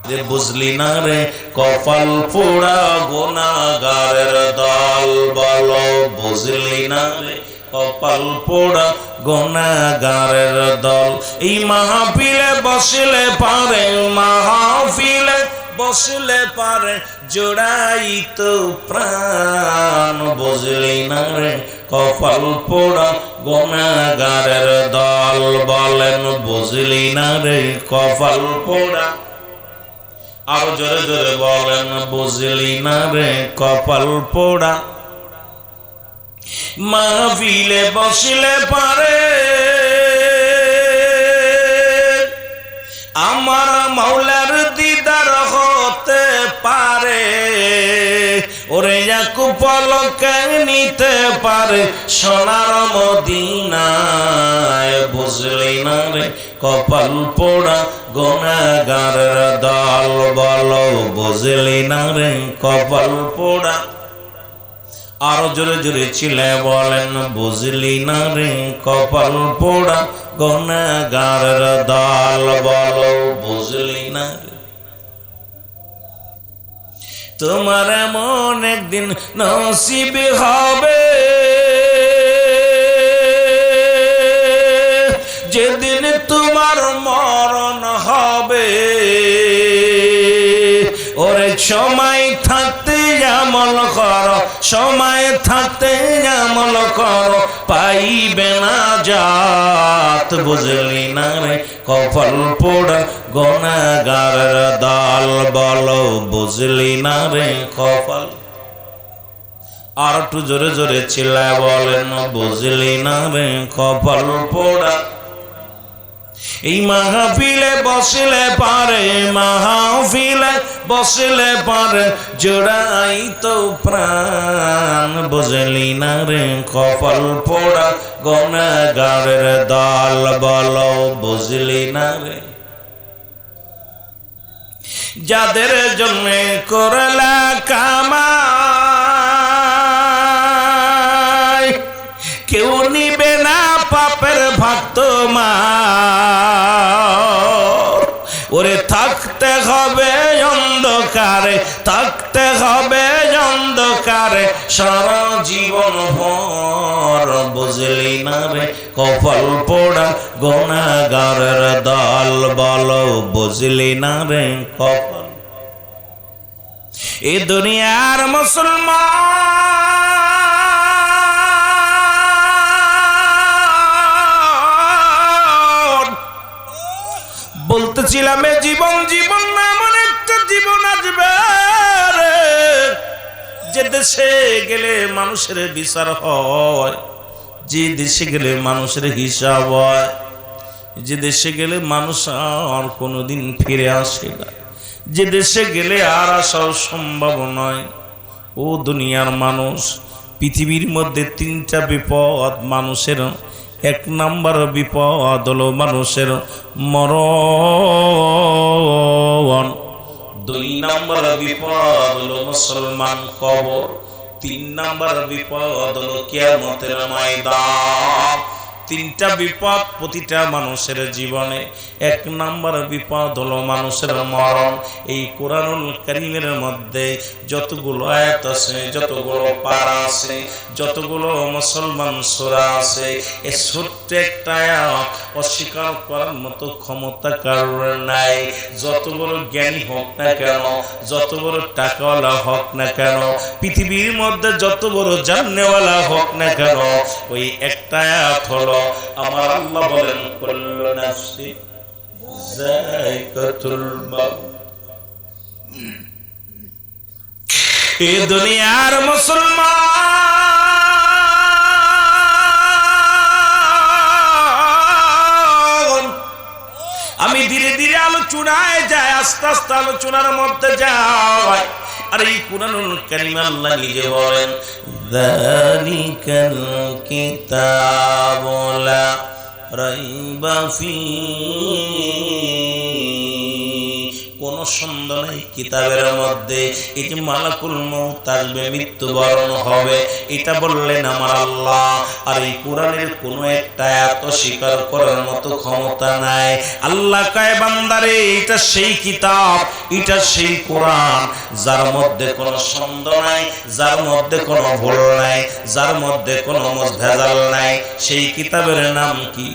যে বুঝলি না রে কপাল পোড়া গুনাহগারের দল, বলো বুঝলি না রে কপাল পোড়া গুনাহগারের দল। এই মাহফিলে বসলে পারে, মাহফিলে বসলে পারে জোড়াই তো প্রাণ, বুঝলি না রে কপাল পোড়া গুনাহগারের দল, বলেন বুঝলি না রে কপাল পোড়া। আরো জোরে জোরে বলেন, বুঝলি না রে কপাল পোড়া। মাহফিলে বসলে পারে আমার মাওলার দিদার হতে পারে, ওরে এক পলকে নিতে পারে সোনার মদিনায়, বুঝলি না রে কপাল পোড়া গুনাহগারের দল, বলো বুঝলি না রে কপাল পোড়া। আরো জোরে জোরে ছিলে বলেন, বুঝলি না রে কপাল পোড়া গুনাহগারের দল, বলো বুঝলি না রে। তোমার এমন একদিন নসিব হবে যেদিন তোমার মরণ হবে, ওরে সময় থাকতে আমল করো সময় থাকতে আমল করো পাইবে না জাত বুঝলি না রে কপাল পোড়া গুনাহগারের দল বলো বুঝলি না রে কপাল আর একটু জোরে জোরে চিল্লায় বলেন বুঝলি না রে কপাল পোড়া এই মাহফিলে বসলে পারে মাহফিলে বসলে পারে জোড়াই তো প্রাণ বুঝলি না রে কপাল পোড়া গুনাহগারের দল বলো বুঝলি না রে যাদের জন্য করলা কামাই কেউ নিবে না পাপের ভাগ তোমার ওরে থাকতে হবে অন্ধকারে থাকতে হবে অন্ধকারে সারা জীবন ভর বুঝলি না রে কপাল পোড়া গুনাহগারের দল বলো বুঝলি না রে কপাল এ দুনিয়ার মুসলমান বলতেছিলাম এ জীবন জীবন না এমন একটা জীবন আসবে রে যে দেশে গেলে মানুষের বিচার হয় যে দেশে গেলে মানুষের হিসাব হয় যে দেশে গেলে মানুষ আর কোনোদিন ফিরে আসে না যে দেশে গেলে আর আসাও সম্ভব নয় ও দুনিয়ার মানুষ পৃথিবীর মধ্যে তিনটা বিপদ মানুষের এক নাম্বার বিপদ হলো মানুষের মরণ দুই নাম্বার বিপদ হলো মুসলমান কবর তিন নাম্বার বিপদ হলো কিয়ামতের ময়দান তিনটা বিপদ প্রতিটা মানুষের জীবনে এক নাম্বার বিপদ হলো মানুষের মরণ এই কোরআনুল কারীমের মধ্যে যতগুলো আয়াত আছে যতগুলো পারা আছে যতগুলো মুসলমান সূরা আছে এই ছোট্ট একটা আয়াত অস্বীকার করার মতো ক্ষমতা কারোর নাই যত বড় জ্ঞানী হোক না কেন যত বড় টাকাওয়ালা হোক না কেন পৃথিবীর মধ্যে যত বড় জাননেওয়ালা হোক না কেন ওই একটা আয়াত হলো আমার আল্লাহ বলেন কুল্লু নাফসি যায়কাতুল মাউত এই দুনিয়ার মুসলমান আমি ধীরে ধীরে আলোচনায় যাই আস্তে আস্তে আলোচনার মধ্যে যাই আর এই কুরআনুল কারীম আল্লাহ নিজে বলেন যালিকাল কিতাবু লা রাইবা ফীহি কোন সন্দেহ নাই কিতাবের মধ্যে এই যে মালাকুল মউত আসবে মৃত্যুবরণ হবে এটা বললেন আমার আল্লাহ আর এই কোরআনের কোন একটা আয়াত স্বীকার করার মতো ক্ষমতা নাই আল্লাহ কয় বান্দারে এটা সেই কিতাব এটা সেই কোরআন যার মধ্যে কোনো সন্দেহ নাই যার মধ্যে কোনো ভুল নাই যার মধ্যে কোনো ভেজাল নাই সেই কিতাবের নাম কি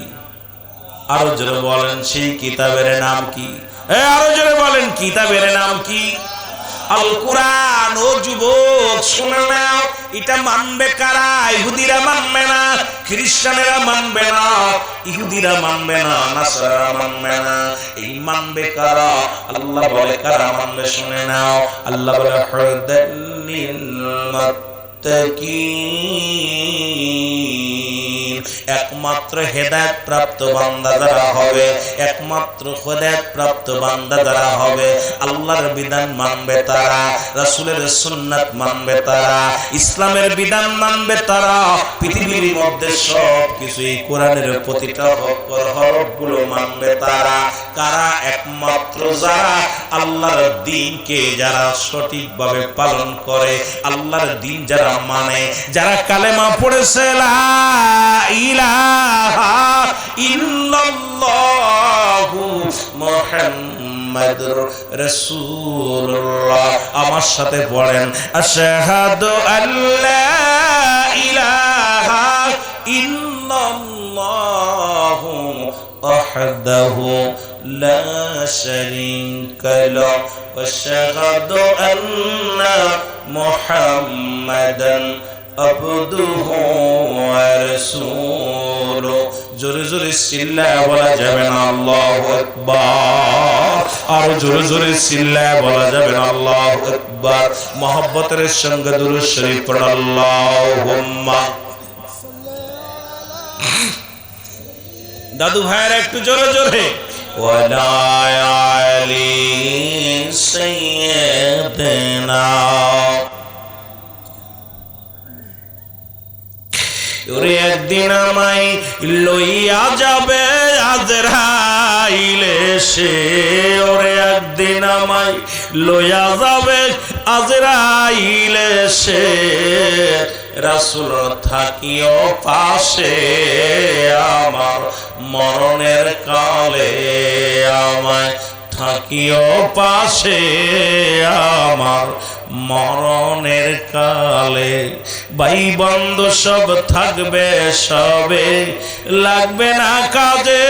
আরো জোরে বলেন সেই কিতাবের নাম কি আরো জোরে বলেন কিতাবের নাম কি আল কোরআন ও যুবক শুনে নাও এটা মানবে কারা ইহুদিরা মানবে না খ্রিস্টানেরা মানবে না ইহুদিরা মানবে না নাসারা মানবে না এই মানবে কারা আল্লাহ বলে কারা মানবে শুনে নাও আল্লাহ বলে হুদাল্লিল মুত্তাকিন একমাত্র হেদায়েত প্রাপ্ত বান্দা যারা হবে একমাত্র হেদায়েত প্রাপ্ত বান্দা যারা হবে আল্লাহর বিধান মানবে তারা রাসূলের সুন্নাত মানবে তারা ইসলামের বিধান মানবে তারা পৃথিবীর মধ্যে সব কিছু এই কোরআনের প্রতিটা হরফগুলো মানবে তারা কারা একমাত্র যারা আল্লাহর দ্বীনকে যারা সঠিকভাবে পালন করে আল্লাহর দ্বীন যারা মানে যারা কালেমা পড়েছে লা ইলাহা ইল্লাল্লাহু মুহাম্মাদুর রাসূলুল্লাহ আমার সাথে পড়েন আশহাদু আল্লা ইলাহা ইল্লাল্লাহু ওয়াহদাহু লা শারীকা লাহু ওয়া আশহাদু আন্না মুহাম্মাদান আবদুহু ওয়া রাসূলুহু। জোরে জোরে চিল্লায় বলা যাবে না আল্লাহু আকবার, আর জোরে জোরে চিল্লায় বলা যাবে না আল্লাহু আকবার। মুহাব্বতের সঙ্গে দুরূদ শরীফ পড়ো, আল্লাহুম্মা। দাদু ভাইয়ের একটু জোরে জোরে, ওয়ালা আলি সাইয়্যিদিনা। ওরে একদিন আমায় লইয়া যাবে আজরাইল এসে, ওরে একদিন আমায় লইয়া যাবে আজরাইল এসে, রাসূল থাকিও পাশে আমার মরণের কালে, আমায় থাকিও পাশে আমার মরণের কালে। ভাই বন্ধু সব থাকবে, সবে লাগবে না কাজে,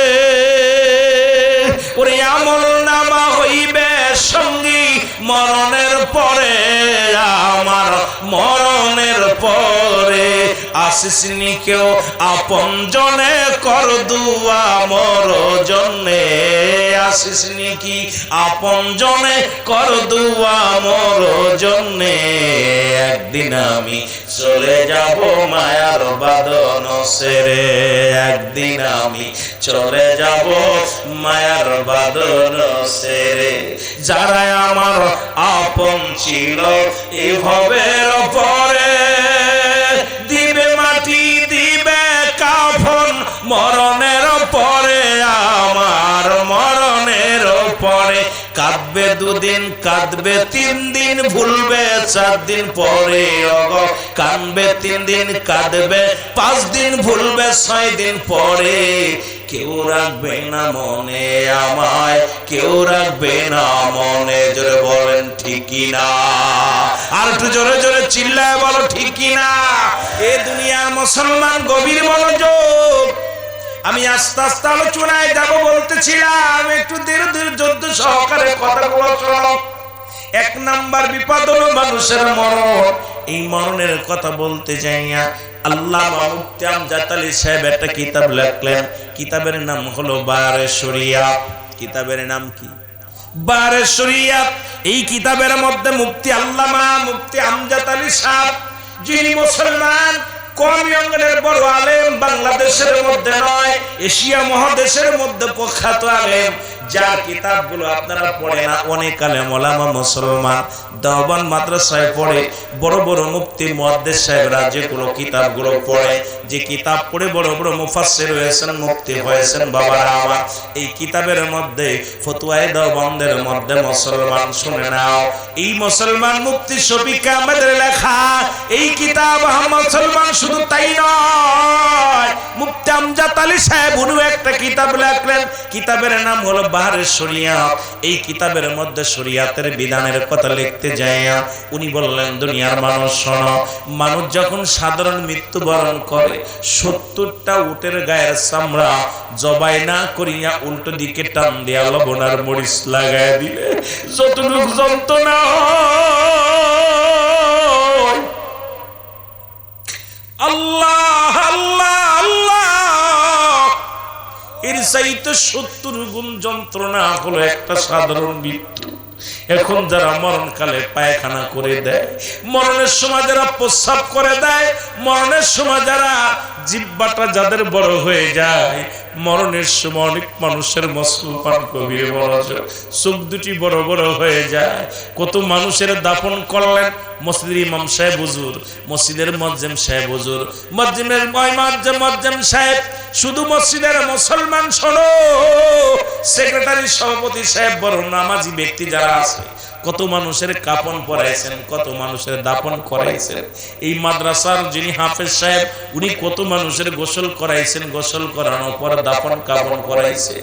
ওরে আমল নামা হইবে সঙ্গী মরণের পরে, আমার মরণের পরে। আসিসনি কেউ আপন জনে কর দুয়া মর জন্যে, আসিসনি কি আপন জনে কর দুয়া মর জন্যে। একদিন আমি চলে যাব মায়ার বাঁধন ছেড়ে, একদিন আমি চলে যাব মায়ার বাঁধন ছেড়ে। যারা আমার আপন ছিল এই ভবের পরে, দিবে মাটি দিবে কাফন মরণের পরে, আমার মরণের পরে। কাঁদবে দুদিন, কাঁদবে 3 দিন, ভুলবে 4 দিন পরে, ওগো কাঁদবে 3 দিন, কাঁদবে 5 দিন, ভুলবে 6 দিন পরে। কেউ রাখবে না মনে আমায়, কেউ রাখবে না মনে। জোরে বলেন ঠিকই না, আর একটু জোরে জোরে চিল্লায় বলো ঠিকই না। এ দুনিয়ার মুসলমান গভীর মনোযোগ। আমি আস্তে আস্তে আলোচনায় যাব বলতেছিলাম, একটু ধীরে ধীরে যুদ্ধ সহকারে কথাগুলো শোনো। 1 নাম্বার বিপদ হলো মানুষের মরণ। এই মরণের কথা বলতে যাইয়া আল্লামা মুফতি আমজাদ আলী সাহেব একটা কিতাব লিখলেন। কিতাবের নাম হলো বারে শরিয়াত। কিতাবের নাম কি? বারে শরিয়াত। এই কিতাবের মধ্যে মুফতি আল্লামা মুফতি আমজাদ আলী সাহেব, যিনি মুসলমান কওমি অঙ্গনের বড় আলেম, বাংলাদেশের মধ্যে নয় এশিয়া মহাদেশের মধ্যে প্রখ্যাত আলেম, যার কিতাবগুলো আপনারা পড়ে না। অনেক আলেম ওলামা মুসলমান দেওবন্দ মাদ্রাসায় পড়ে, বড় বড় মুফতি মুহাদ্দিস সাহেবরা যেগুলো কিতাবগুলো পড়ে, যে কিতাব পড়ে বড় বড় মুফাসসির হয়েছেন, মুফতি হয়েছেন বাবারা আমার। এই কিতাবের মধ্যে ফতোয়ায়ে দেওবন্দের মধ্যে মুসলমান শুনে নাও, এই মুসলমান মুফতি শফিক আহমেদের লেখা এই কিতাব মুসলমান। শুধু তাই নয়, মুফতি আমজাদ আলী সাহেব উনিও একটা কিতাব লিখলেন। কিতাবের নাম হলো বারে শরিয়াত। এই কিতাবের মধ্যে শরিয়াতের বিধানের কথা লিখতে যাইয়া উনি বললেন, দুনিয়ার মানুষ শোনো, মানুষ যখন সাধারণ মৃত্যুবরণ করে 70টা উটের গায়ের চামড়া জবাই না করিয়া উল্টো দিকে টান দিয়া লবণ আর মরিচ লাগায় দিলে যতটুকু যন্ত্রণা হয়, আল্লাহ আল্লাহ আল্লাহ, এর চাইতে 70 গুণ যন্ত্রণা হলো একটা সাধারণ মৃত্যু। এখন যারা মরণকালে পায়খানা করে দেয়, মরণের সময় যারা প্রস্রাব করে দেয়, মরণের সময় যারা জিহ্বাটা যাদের বড় হয়ে যায়, মরণের সময় অনেক মানুষের মুসলমান কবির বড় চোখ দুটি বড় বড় হয়ে যায়। কত মানুষের দাফন করলেন মসজিদের ইমাম সাহেব হুজুর, মসজিদের মুয়াজ্জিম সাহেব হুজুর, মুয়াজ্জিমের মুয়াজ্জিম সাহেব, শুধু মসজিদের মুসলমান শোনো, সেক্রেটারি সভাপতি সাহেব, বড় নামাজি ব্যক্তি যারা আছে, কত মানুষের কাফন পরাইছেন, কত মানুষের দাফন করাইছেন। এই মাদ্রাসার যিনি হাফেজ সাহেব, উনি কত মানুষের গোসল করাইছেন, গোসল করানোর পর দাফন কাফন করাইছে।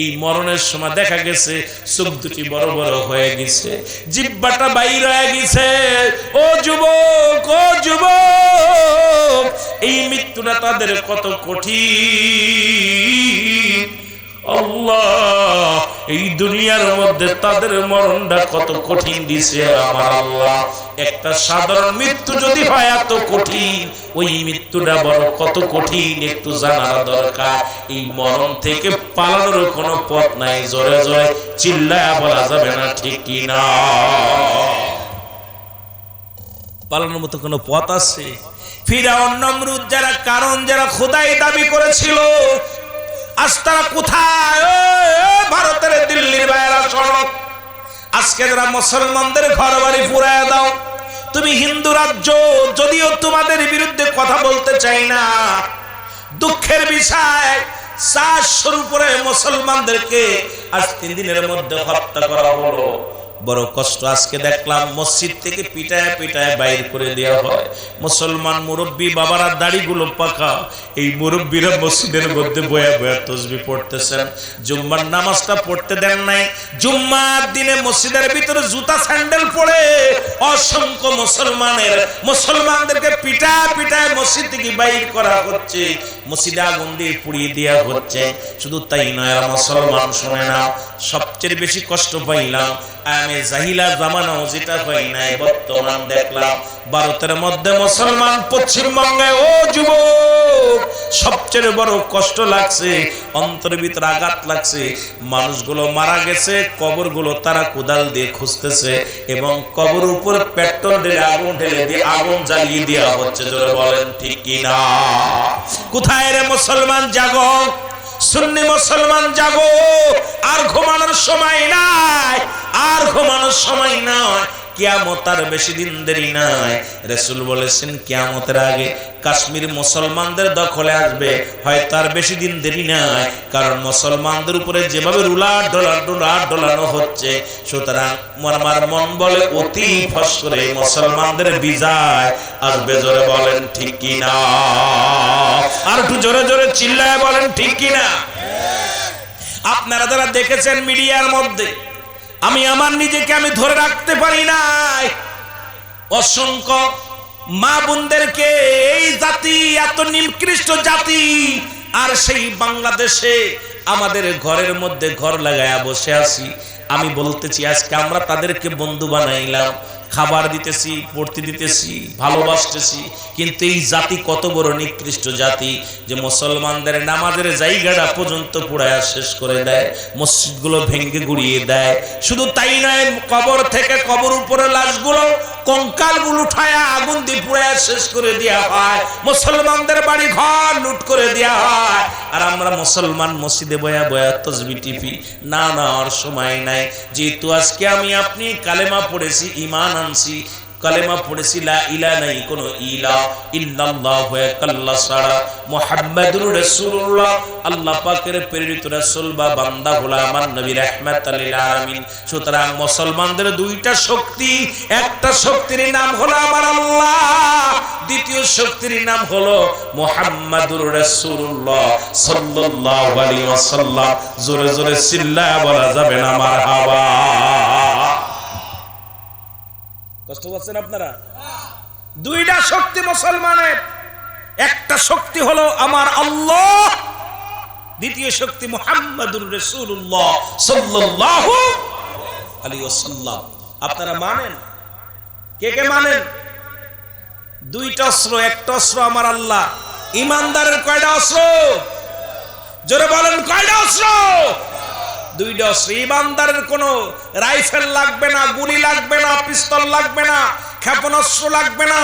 এই মরণের সময় দেখা গেছে চোখ দুটি বড় বড় হয়ে গেছে, জিহ্বাটা বাইর হয়ে গেছে। ও যুবক, ও যুবক, এই মৃত্যুটা তাদের কত কঠিন। আল্লাহ, এই দুনিয়ার মধ্যে তাদের মরণটা কত কঠিন দিছে আমার আল্লাহ। একটা সাধারণ মৃত্যু যদি হয় এত কঠিন, ওই মৃত্যুটা বড় কত কঠিন একটু জানার দরকার। এই মরণ থেকে পালানোর কোনো পথ নাই, জোরে জোরে চিল্লায়া বলা যাবে না, ঠিক কি না? পালানোর মতো কোনো পথ আছে? ফিরআউন, নমরুদ যারা কারণ যারা খোদাই দাবি করেছিল, আজ তারা কোথায়? ভারতের দিল্লির বাইরা সড়ক। আজকে যারা মুসলমানদের ঘর বাড়ি পুরায় দাও, তুমি হিন্দু রাজ্য, যদিও তোমাদের বিরুদ্ধে কথা বলতে চাই না, দুঃখের বিষয় 400-র উপরে মুসলমানদেরকে আজ 3 দিনের মধ্যে হত্যা করা হলো। বড় কষ্ট। আজকে দেখলাম মসজিদ থেকে পিটায় পিটায় বাইর করে দেওয়া হয়। মুসলমান মুরব্বী বাবারা দাড়িগুলো পাকা, এই মুরব্বীরা মসজিদের মধ্যে বয়া বয়া তসবিহ পড়তেছেন। জুম্মার নামাজটা পড়তে দেন নাই। জুম্মার দিনে মসজিদের ভিতরে জুতা স্যান্ডেল পরে অসংখ্য মুসলমানদেরকে পিটায় পিটায় মসজিদ থেকে বাইর করা হচ্ছে, মসজিদে আগুন দিয়ে পুড়িয়ে দেওয়া হচ্ছে। শুধু তাই নয়, মুসলমান শোনে না, সবচেয়ে বেশি কষ্ট পাইলাম আমি জাহিলা জামানাও যেটা হয় নাই, বর্তমান দেখলাম ভারতের মধ্যে মুসলমান পশ্চিমবঙ্গে। ও যুবক, সবচেয়ে বড় কষ্ট লাগছে, অন্তরের ভিতরে আঘাত লাগছে। মানুষগুলো মারা গেছে, কবরগুলো তারা কোদাল দিয়ে খুঁজতেছে এবং কবর উপর পেট্রোল ঢেলে আগুন ঢেলে দিয়ে আগুন জ্বালিয়ে দেওয়া হচ্ছে। জোরে বলেন ঠিক কিনা? কোথায় রে মুসলমান, জাগো! সুন্নি মুসলমান জাগো! আর ঘুমানোর সময় নাই, আর ঘুমানোর সময় নাই। কিয়ামত আর বেশি দিন দেরি নাই। রাসূল বলেছেন কিয়ামতের আগে কাশ্মীর মুসলমানদের দখলে আসবে, হয়তো আর বেশি দিন দেরি নাই। কারণ মুসলমানদের উপরে যেভাবে রুলার ডলানো হচ্ছে, সুতরাং আমার মন বলে অতি ফস করে মুসলমানদের বিজয় আসবে। জোরে বলেন ঠিক কি না? আর একটু জোরে জোরে চিল্লায় বলেন ঠিক কি না? আপনারা যারা দেখেছেন মিডিয়ার মধ্যে, আমি আমার নিজেকে আমি ধরে রাখতে পারি নাই। অসংখ্য মা বোনদেরকে, এই জাতি এত নিকৃষ্ট জাতি, আর সেই বাংলাদেশে আমাদের ঘরের মধ্যে ঘর লাগায়া বসে আছি। আমি বলতেছি আজকে আমরা তাদেরকে বন্ধু বানাইলাম, খাবার দিতেছি, পড়তে দিতেছি, ভালোবাসতেছি, কিন্তু এই জাতি কত বড় নিকৃষ্ট জাতি যে মুসলমানদের নামাজের জায়গাটা পর্যন্ত পুড়ায়া শেষ করে দেয়, মসজিদগুলো ভেঙে গুড়িয়ে দেয়। শুধু তাই নয়, কবর থেকে কবর উপরে লাশগুলো, কঙ্কালগুলো উঠায়া আগুন দিয়ে পুড়ায়া শেষ করে দেওয়া হয়। মুসলমানদের বাড়ি ঘর লুট করে দেওয়া হয়। আর আমরা মুসলমান মসজিদে বয়া বয়া তাসবিহ টিপি। না না, আর সময় নাই। যেহেতু আজকে আমি আপনি কালেমা পড়েছি, ঈমান আনছি, কালেমা পড়েছি লা ইলাহা নাই কোন ইলা ইল্লাল্লাহ ওয়া কাল্লা সারা মুহাম্মাদুর রাসূলুল্লাহ, আল্লাহ পাকের প্রেরিত রাসূল বা বান্দা গোলামান নবী রাহমাতুল লিল আলামিন। সুতরাং মুসলমানদের দুইটা শক্তি, একটা শক্তির নাম হলো আমার আল্লাহ, দ্বিতীয় শক্তির নাম হলো মুহাম্মাদুর রাসূলুল্লাহ সাল্লাল্লাহু আলাইহি ওয়াসাল্লাম। জোরে জোরে চিল্লায়া বলা যাবে না মারহাবা? কষ্ট পাচ্ছেন আপনারা? দুইটা শক্তি মুসলমানের, একটা শক্তি হলো আমার আল্লাহ, দ্বিতীয় শক্তি মুহাম্মাদুর রাসূলুল্লাহ সাল্লাল্লাহু আলাইহি ওয়াসাল্লাম। আপনারা মানেন? কে কে মানেন? দুইটা অস্ত্র, একটা অস্ত্র আমার আল্লাহ। ইমানদারের কয়টা অস্ত্র? জোরে বলেন, কয়টা অস্ত্র? দুইটা অস্ত্র। ইমানদারের কোনো রাইফেল লাগবে না, গুলি লাগবে না, পিস্তল লাগবে না, ক্ষেপণাস্ত্র লাগবে না।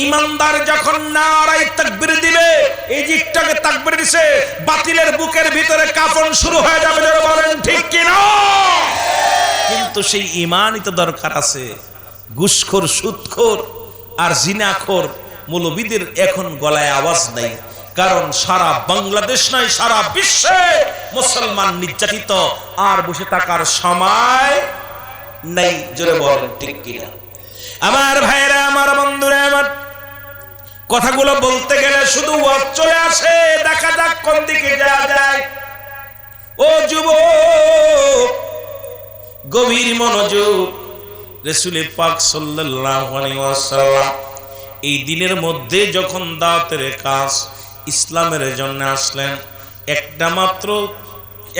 ইমানদার যখন নারায়ে তাকবীর দিবে, এই যে একটাকে তাকবীর দিছে, বাতিলের বুকের ভিতরে কাফন শুরু হয়ে যাবে। যারা বলেন ঠিক কি না? কিন্তু সেই ঈমানই তো দরকার আছে। ঘুষখোর, সুদখোর আর জিনাখোর মৌলবীদের এখন গলায় আওয়াজ নাই, কারণ সারা বাংলাদেশ নয়, সারা বিশ্বে মুসলমান নির্যাতিত, আর বসে থাকার সময় নেই। জোরে বলেন ঠিক কিনা? আমার ভাইরা, আমার বন্ধুরা, আমার কথাগুলো বলতে গেলে শুধু ওয়াজ চলে আসে, দেখা যাক কোন দিকে যাওয়া যায়। ও যুবক, গভীর মনোযোগ। রাসূল পাক সাল্লাল্লাহু আলাইহি ওয়াসাল্লাম এই দিনের মধ্যে যখন দাওয়াতের কাজ, ইসলামের জন্য আসলেন, একটা মাত্র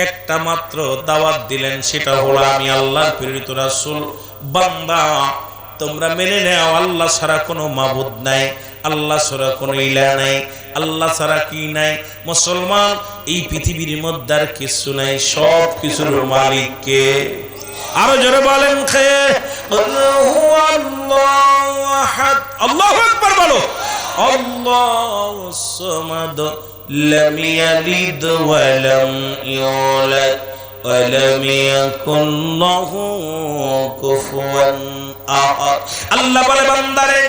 একটা মাত্র দাওয়াত দিলেন, সেটা হলো আমি আল্লাহর প্রেরিত রাসূল। বান্দা তোমরা মেনে নাও আল্লাহ ছাড়া কোনো মাবুদ নাই, আল্লাহ ছাড়া কোনো ইলাহ নাই। আল্লাহ ছাড়া কি নাই? মুসলমান, এই পৃথিবীর মধ্যে আর কিছু নাই, সব কিছুর মালিক কে? আরো জোরে বলেন কে? আল্লাহু আহাদ, আল্লাহু আকবার বলো। আল্লাহুস সামাদ, লাম ইয়ালিদ ওয়া লাম ইউলাদ ওয়া লাম ইয়াকুল লাহু কুফুয়ান আহাদ। আল্লাহ বলে বান্দারে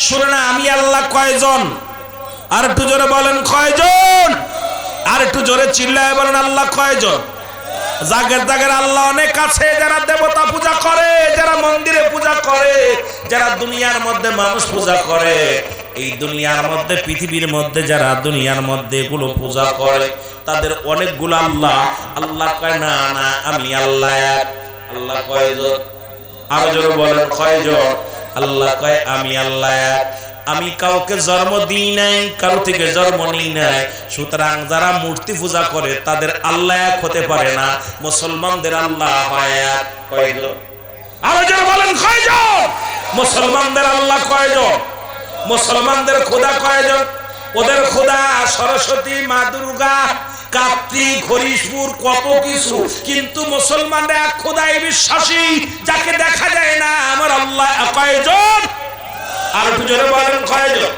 শুনে না, আমি আল্লাহ কয়জন? আর একটু জোরে বলেন কয়জন? আর একটু জোরে চিল্লায় বলেন আল্লাহ কয়জন? জাগের জাগের আল্লাহ অনেক আছে, যারা দেবতা পূজা করে, যারা মন্দিরে পূজা করে, যারা দুনিয়ার মধ্যে মানুষ পূজা করে। এই দুনিয়ার মধ্যে, পৃথিবীর মধ্যে যারা দুনিয়ার মধ্যে এগুলো পূজা করে, তাদের অনেকগুলো আল্লাহ। আল্লাহ কয় না না, আমি আল্লাহ এক। আল্লাহ কয়জন? আরো জোরে বলেন কয়জন? আল্লাহ কয় আমি আল্লাহ এক। আমি কাউকে জন্ম দিই নাই, কারো থেকে জন্ম নিই নাই। সুতরাং যারা মূর্তি পূজা করে তাদের আল্লাহ এক হতে পারে না। মুসলমানদের আল্লাহ হয় এক। কয়জন? আরো জোরে বলেন কয়জন? মুসলমানদের আল্লাহ কয়জন? মুসলমানদের খোদা কয়জন? ওদের খোদা সরস্বতী, মা দুর্গা, কার্তিক, হরিশপুর, কত কিছু। কিন্তু মুসলমানরা এক খোদায় বিশ্বাসী, যাকে দেখা যায় না। আমার আল্লাহ কয়জন? আর একটু জোরে বলেন কয়জন?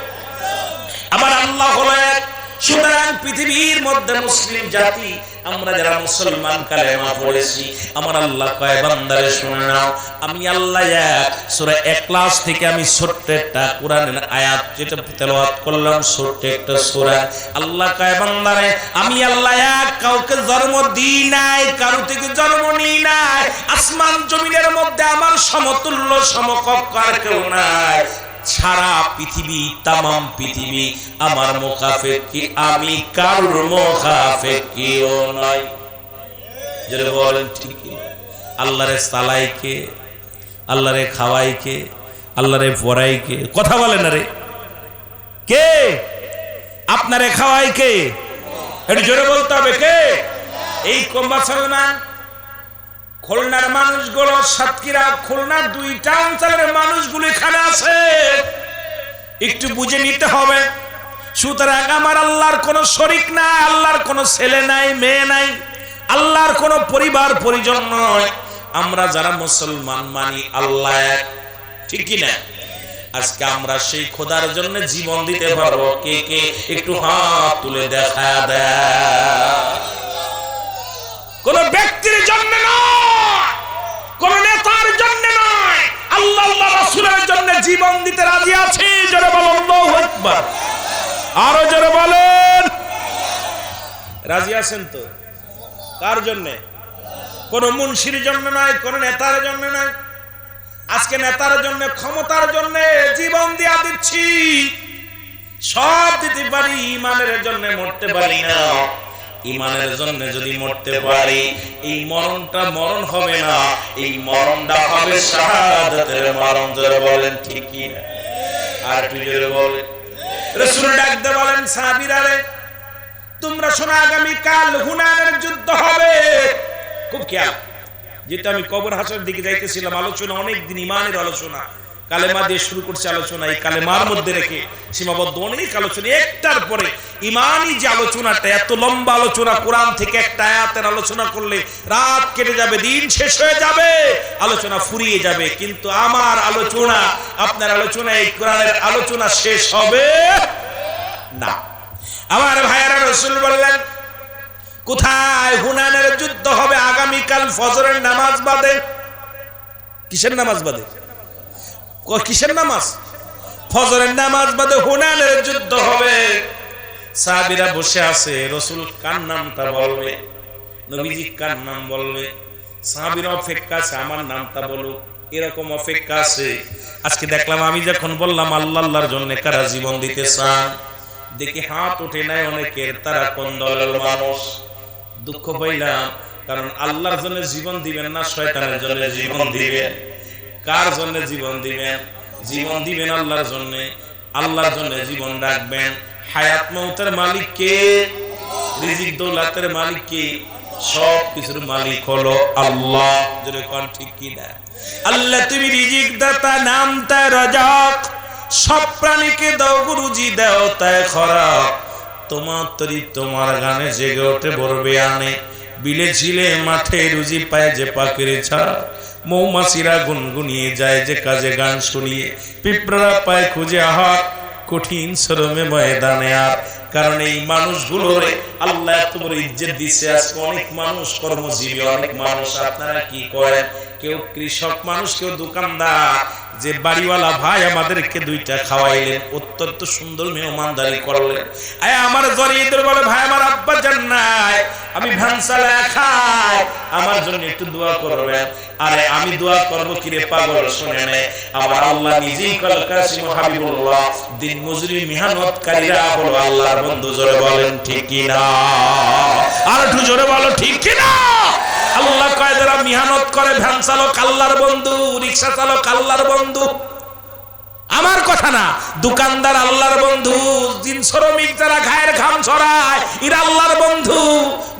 আমার আল্লাহ হলো এক। সুতরাং পৃথিবীর মধ্যে মুসলিম জাতি আমরা যারা মুসলমান কালেমা পড়েছি, আমার আল্লাহ কয় বান্দারে শুনে নাও, আমি আল্লাহ এক। সূরা ইখলাস থেকে আমি ছোট্ট একটা কোরআনের আয়াত যেটা তেলাওয়াত করলাম, ছোট্ট একটা সূরা। আল্লাহ কয় বান্দারে আমি আল্লাহ এক, কাউকে জন্ম দিই নাই, কারো থেকে জন্ম নিই নাই। আসমান জমিনের মধ্যে আমার সমতুল্য সমকক্ষ আর কেউ নাই। সারা পৃথিবী, তামাম পৃথিবী আমার মুখাফেকি, আমি কারোর মুখাফেকিও নাই। যারা বলেন ঠিক, আল্লাহরে সালাই কে? আল্লাহরে খাওয়াই কে? আল্লাহরে পড়াই কে? কথা বলেন না রে, কে? আপনারে খাওয়াই কে? একটু জোরে বলতে হবে কে? এই মুসলমান খুলনার মানুষগুলো, সাতক্ষীরা, খুলনার দুইটা অঞ্চলের মানুষগুলো এখানে আছে, একটু বুঝে নিতে হবে। সুতরাং আমার আল্লাহর কোনো শরীক নাই, আল্লাহর কোনো ছেলে নাই, মেয়ে নাই, আল্লাহর কোনো পরিবার পরিজন নয়। আমরা যারা মুসলমান মানি আল্লাহ এক, ঠিক কি না? আজকে আমরা সেই খোদার জন্য জীবন দিতে পারবো কে কে? একটু হাত তুলে দেখা দেয়। কোন ব্যক্তির জন্য নয়, কোন নেতার জন্য নয়, আল্লাহ আল্লাহ রাসূলের জন্য জীবন দিতে রাজি আছি। জোরে বলেন আল্লাহু আকবার। আরো জোরে বলেন রাজি আছেন তো? কার জন্য? কোন মুন্সির জন্য নয়, কোন নেতার জন্য নয়। আজকে নেতার জন্য, ক্ষমতার জন্য জীবন দিয়া দিচ্ছি, সব দিতে পারি, ইমানের জন্য মরতে পারি না। ইমানের জন্য যদি মরতে পারি, এই মরণটা মরণ হবে না, এই মরণটা হবে শাহাদাতের মরণ। যারা বলেন ঠিক কি না? আর তুই যারা বলেন, রাসূল ডাকতে বলেন সাহাবীরা রে, তোমরা শোনো আগামী কাল হুনাইনের যুদ্ধ হবে। খুব খেয়াল, যেটা আমি কবর হাসর দিকে যাইতেছিলাম, আলোচনা অনেক দিন ইমানের আলোচনা, কালেমা দিয়ে শুরু করছে আলোচনা, এই কালেমার মধ্যে রেখে সীমাবদ্ধ অনেক আলোচনা, একটার পরে ইমানই যে আলোচনাটা, এত লম্বা আলোচনা, কোরআন থেকে একটা আয়াতের আলোচনা করলে রাত কেটে যাবে, দিন শেষ হয়ে যাবে, আলোচনা ফুরিয়ে যাবে। কিন্তু আমার আলোচনা, আপনার আলোচনা, এই কোরআনের আলোচনা শেষ হবে না। আমার ভাইয়েরা, রাসূল বললেন কোথায়? হুনাইনের যুদ্ধ হবে আগামীকাল ফজরের নামাজ বাদে। কিসের নামাজ বাদে? কিসের নামাজ? ফজরের নামাজ বাদে হুনাইনের যুদ্ধ হবে। সাহাবীরা বসে আছে, রাসূল কার নামটা বলবে, নবীজি কার নাম বলবে, সাহাবীরা অপেক্ষা আছে, আমার নামটা বলুক, এরকম অপেক্ষা আছে। আজকে দেখলাম, আমি যখন বললাম আল্লাহ আল্লাহর জন্য কারা জীবন দিতে চান, দেখি হাত ওঠে নাই অনেকের। তারা কোন দলের মানুষ? দুঃখ পাইলাম, কারণ আল্লাহর জন্য জীবন দিবেন না, শয়তানের জন্য জীবন দিবেন। কার জন্য জীবন দিবেন? জীবন দিবেন আল্লাহর জন্য, আল্লাহর জন্য জীবন রাখবেন। হায়াত মউতের মালিক কে? রিজিক দৌলাতের মালিক কে? সব কিছুর মালিক হলো আল্লাহ। জোরে কোন ঠিক কি না? আল্লাহ তুমি রিজিক দাতা, নাম তাই রাজাক, সব প্রাণীকে দাও গুরুজি, দাও তাই খরাক। তোমার তরি তোমার গানে জেগে ওঠে ভরবে আনে, বিলে ঝিলে মাঠে রুজি পায় যে পাখির ছাড়া। মৌমাছিরা গুনগুনিয়ে যায় যে কাজে গান শুনিয়ে, পিঁপড়ারা পায় খুঁজে আহার কঠিন শ্রমে ময়দানে। আর কারণ এই মানুষগুলোরে আল্লাহ এত বড় ইজ্জত দিচ্ছে। আজকে অনেক মানুষ কর্মজীবী, অনেক মানুষ আপনারা কি করেন, কেউ কৃষক মানুষ, কেউ দোকানদার। যে বাড়িওয়ালা ভাই আমাদেরকে দুইটা খাওয়াইলেন, অত্যন্ত সুন্দর মেহমানদারি করলেন। আমার জরিদের বলে ভাই আমার আব্বা জান নাই, আমি ভানসালা খাই, আমার জন্য একটু দোয়া করবেন। আরে আমি দোয়া করব কি রে পাগল, শুনে নে, আমার আল্লাহ নিজেই কল কাসিম হাবিবুল্লাহ, দিন মজুরি মেহনতকারীরা হলো আল্লাহর বন্ধু। জোরে বলেন ঠিক কি না? আর একটু জোরে বলো ঠিক কি না? আল্লাহ কয় যারা মেহনত করে, ভ্যান চালক আল্লাহর বন্ধু, রিকশা চালক আল্লাহর বন্ধু। আমার কথা না, দোকানদার আল্লাহর বন্ধু, দিন শ্রমিক যারা গায়ের ঘাম ছড়ায় এরা আল্লাহর বন্ধু।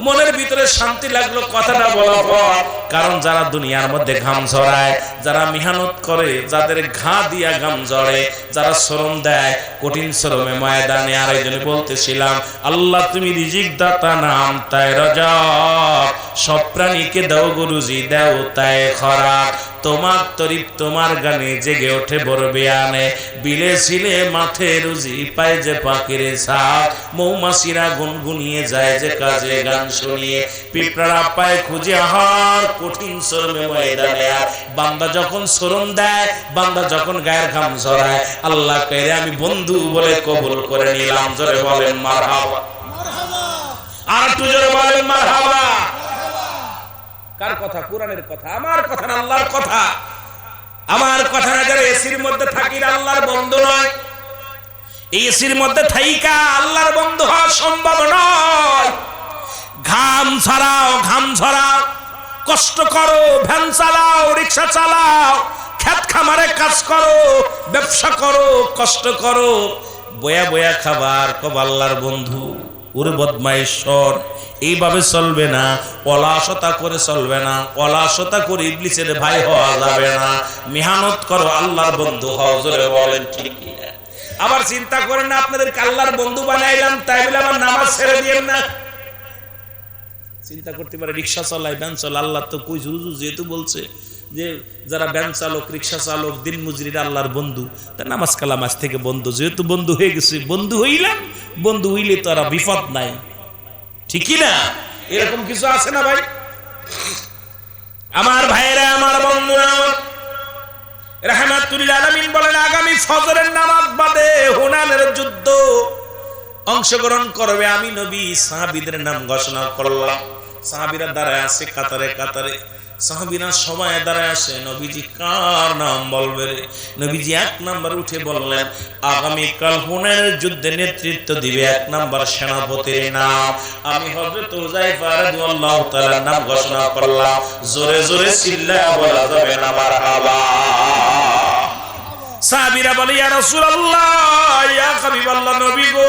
মনের ভিতরে শান্তি লাগলো কথাটা বলার পর, কারণ যারা দুনিয়ার মধ্যে ঘাম ছড়ায়, যারা মেহনত করে, যাদের ঘা দিয়া ঘাম ঝরে, যারা শ্রম দেয় কঠিন শ্রমে ময়দানে। আর এই জন্য বলতেছিলাম আল্লাহ তুমি রিজিক দাতা, নাম তাই রাজাক, সব প্রাণীকে দাও গুরুজি, দাও তাই খরাক। তোমার তরিফ তোমার গানে জেগে ওঠে ভরবে আনে, বিলে ছিলে মাঠে রুজি পায় যে পাখির ছাপ। মৌমাছিরা গুনগুনিয়ে যায় যে কাজে গান শুনিয়ে, পিঁপড়ারা পায় খুঁজে আহার কঠিন শ্রমে ময়দানে। বান্দা যখন শ্রম দেয়, বান্দা যখন গায়ের ঘাম ঝরায়, আল্লাহ কইরে আমি বন্ধু বলে কবুল করে নিলাম। জোরে বলেন মারহাবা। আর একটু জোরে বলেন মারহাবা। কার কথা? কোরআনের কথা, আমার কথা না, আল্লাহর কথা। আমার কথা না, যারা এসির মধ্যে থাকি আল্লাহর বন্ধু নয়। এই এসির মধ্যে থাইকা আল্লাহর বন্ধু হওয়া সম্ভব নয়। ঘাম ছড়াও, ঘাম ছড়াও, কষ্ট করো, ভ্যান চালাও, রিক্সা চালাও, ক্ষেত খামারে কাজ করো, ব্যবসা করো, কষ্ট করো, বয়া বয়া খাবার কব আল্লাহর বন্ধু। ওরে বদমাইশ্বর, এইভাবে চলবে না, অলসতা করে চলবে না, অলসতা করে ইবলিসের ভাই হওয়া যাবে না। মেহনত করো, আল্লাহর বন্ধু হও। জোরে বলেন ঠিক না? আবার চিন্তা করেন না আপনাদেরকে আল্লাহর বন্ধু বানাইলাম তাই বলে আমার নামাজ ছেড়ে দিয়েন না। চিন্তা করতে পারে রিক্সা চালায়, ভ্যান চালায়, আল্লাহ তো কই জুরুজু যেহেতু বলছে যে যারা ভ্যান চালক, রিক্সা চালক, দিন মজুরিরা আল্লাহর বন্ধু, তা নামাজ কালাম আজ থেকে বন্ধু। যেহেতু বন্ধু হয়ে গেছে, বন্ধু হইলাম, বন্ধু হইলে তো আর বিপদ নাই, ঠিকই না? এরকম কিছু আছে না ভাই? আমার ভাইরা, আমার বন্ধুরা, রাহমাতুল আলামিন বলেন আগামী ফজরের নামাজ বাদে হুনানের যুদ্ধ অংশগ্রহণ করবে আমি নবী সাহাবীদের নাম ঘোষণা করলাম। সাহাবীরা দাঁড়ায় আছে কাতারে কাতারে, সাহাবীরা সবাই দাঁড়ায় আছে। নবীজি কার নাম বলবে? নবীজি এক নাম্বার উঠে বললেন আগামীকাল হুনাইনের যুদ্ধে নেতৃত্ব দিবে এক নাম্বার সেনাপতির নাম আমি হযরত হুযায়ফা রাদিয়াল্লাহু তাআলার নাম ঘোষণা করলাম। জোরে জোরে চিল্লায়া বলা যাবে না মারহাবা। সাহাবীরা বলে ইয়া রাসূলুল্লাহ, ইয়া হাবিবাল্লাহ, নবী গো,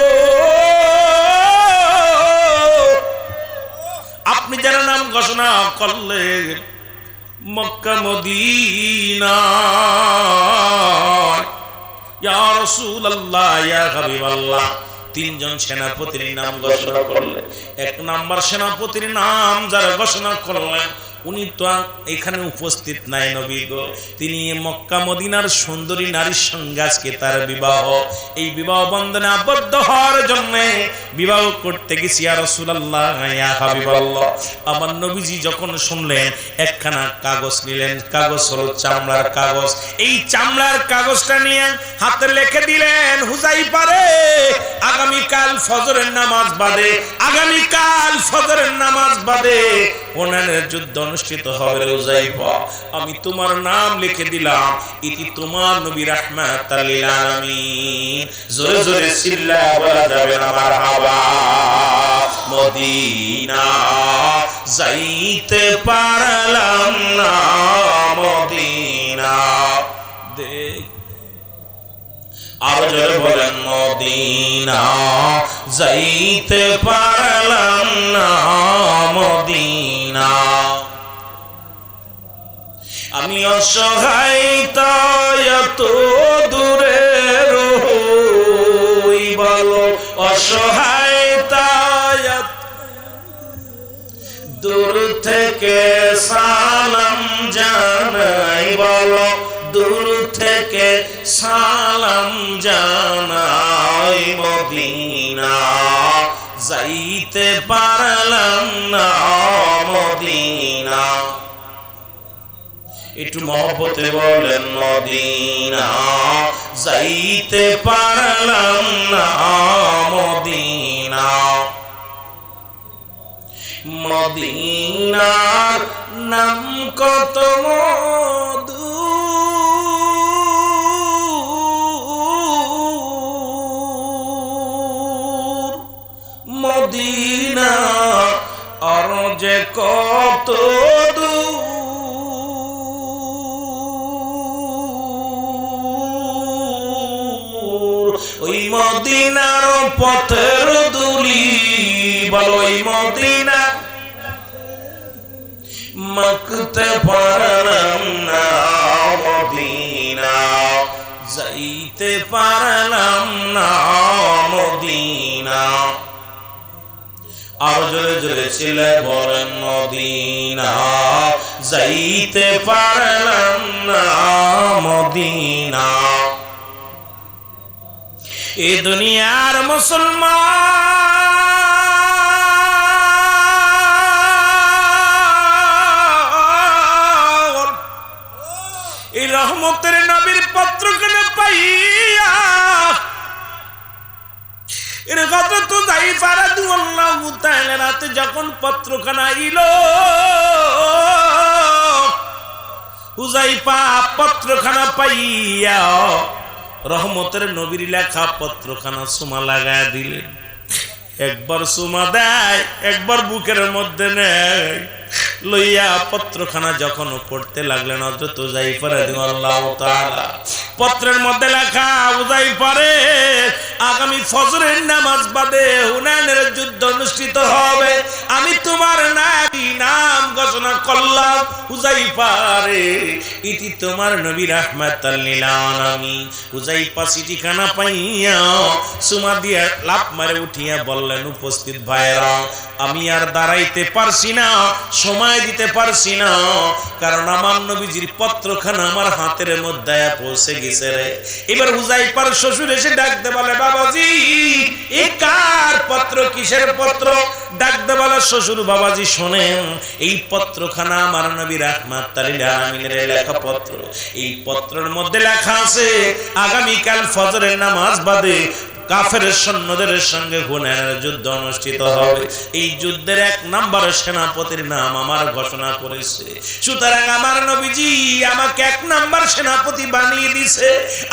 আপনি যার নাম ঘোষণা করলেন মক্কা মদিনা, ইয়া রাসূলুল্লাহ, ইয়া হাবিবাল্লাহ, তিনজন সেনাপতির নাম ঘোষণা করলেন। এক নাম্বার সেনাপতির নাম যারা ঘোষণা করলেন উনি তো এখানে উপস্থিত নাই নবী গো, তিনি মক্কা মদিনার সুন্দরী নারীর সঙ্গে আজকে তার বিবাহ, এই বিবাহ বন্ধনে আবদ্ধ হওয়ার জন্য বিবাহ করতে গেছি ইয়া রাসূলুল্লাহ, ইয়া হাবিবাল্লাহ। আমার নবীজি যখন শুনলেন একখানা কাগজ নিলেন, কাগজ হলো চামড়ার কাগজ, এই চামড়ার কাগজটা নিয়ে হাতে লিখে দিলেন হুযায়ফা রে, আগামীকাল ফজরের নামাজ বাদে, আগামীকাল ফজরের নামাজ বাদে হুনাইনের যুদ্ধ অনুষ্ঠিত হবে হুযায়ফা, আমি তোমার নাম লিখে দিলাম, এটি তোমার নবী রাহমাতাল লিল আলামিন। জোরে জোরে চিল্লায়া বলা যাবে না মারহাবা। মদিনা যাইতে পারলাম না, মদিনা দেখ আর জোরে বলেন মদিনা যাইতে পারলাম না মদিনা। আমি অসহায় তাই এত দূরে রই, বলো অসহায় তাই দূর থেকে সালাম জানাই, বলো দূর থেকে সালাম জানাই। মদিনা যাইতে পারলাম না মদিনা। একটু মহব্বতে বলেন মদিনা যাইতে পারলাম না মদিনা। মদিনার নাম কত মধু, মদিনা আর যে কত দূর, ওই মদিনার পথের দুলি, বলো ওই মদিনা মাখতে পারলাম না মদিনা যাইতে পারলাম না মদিনা। আর জোরে জোরে ছিলে বলেন মদিনা যাইতে পারলাম না মদিনা। এ দুনিয়ার মুসলমান এই রহমতের নবীর পত্রখানা পাইয়া এর কথা তো যাই পারা দুয়াল্লাহু তাআলা রাতে যখন পত্রখানা আইলো, হুযায়ফা পত্রখানা পাইয়া রহমতের নবীর লেখা পত্রখানা সুমা লাগায় দিলেন। একবার সুমা দেয়, একবার বুকের মধ্যে নেয়, লইয়া পত্রখানা যখন পড়তে লাগলেন হযরত হুযায়ফা রাদিয়াল্লাহু তাআলা পত্রের মধ্যে লেখা, হুযায়ফা রে আগামী ফজরের নামাজ বাদে হুনাইনের যুদ্ধ অনুষ্ঠিত হবে, আমি তোমার নাম ঘোষণা করলাম। হুযায়ফা রে ইতি তোমার নবী রাহমাতাল লিল আলামিন। হুযায়ফা চিঠিখানা পাইয়া সুমা দিয়া লাফ মারে উঠিয়া বললেন, উপস্থিত ভাইরা আমি আর দাঁড়াইতে পারছি না, সময় দিতে পারছি না, কারণ আমার নবীজির পত্রখানা আমার হাতের মধ্যে পৌঁছে গেছে রে। এবার হুযায়ফার শ্বশুর এসে ডাকতে বলে, বাবাজি এ কার পত্র, কিসের পত্র? ডাকতে বলে, শ্বশুর বাবাজি শোনেন, এই পত্রখানা আমার নবী রাহমাতাল লিল আলামিনের লেখা পত্র। এই পত্রের মধ্যে লেখা আছে আগামীকাল ফজরের নামাজ বাদে কাফের সৈন্যদের সঙ্গে হুনাইনের যুদ্ধ অনুষ্ঠিত হবে। এই যুদ্ধের 1 নম্বর সেনাপতির নাম আমার ঘোষণা করেছে, সুতরাং আমার নবীজি আমাকে 1 নম্বর সেনাপতি বানিয়ে দিয়েছে,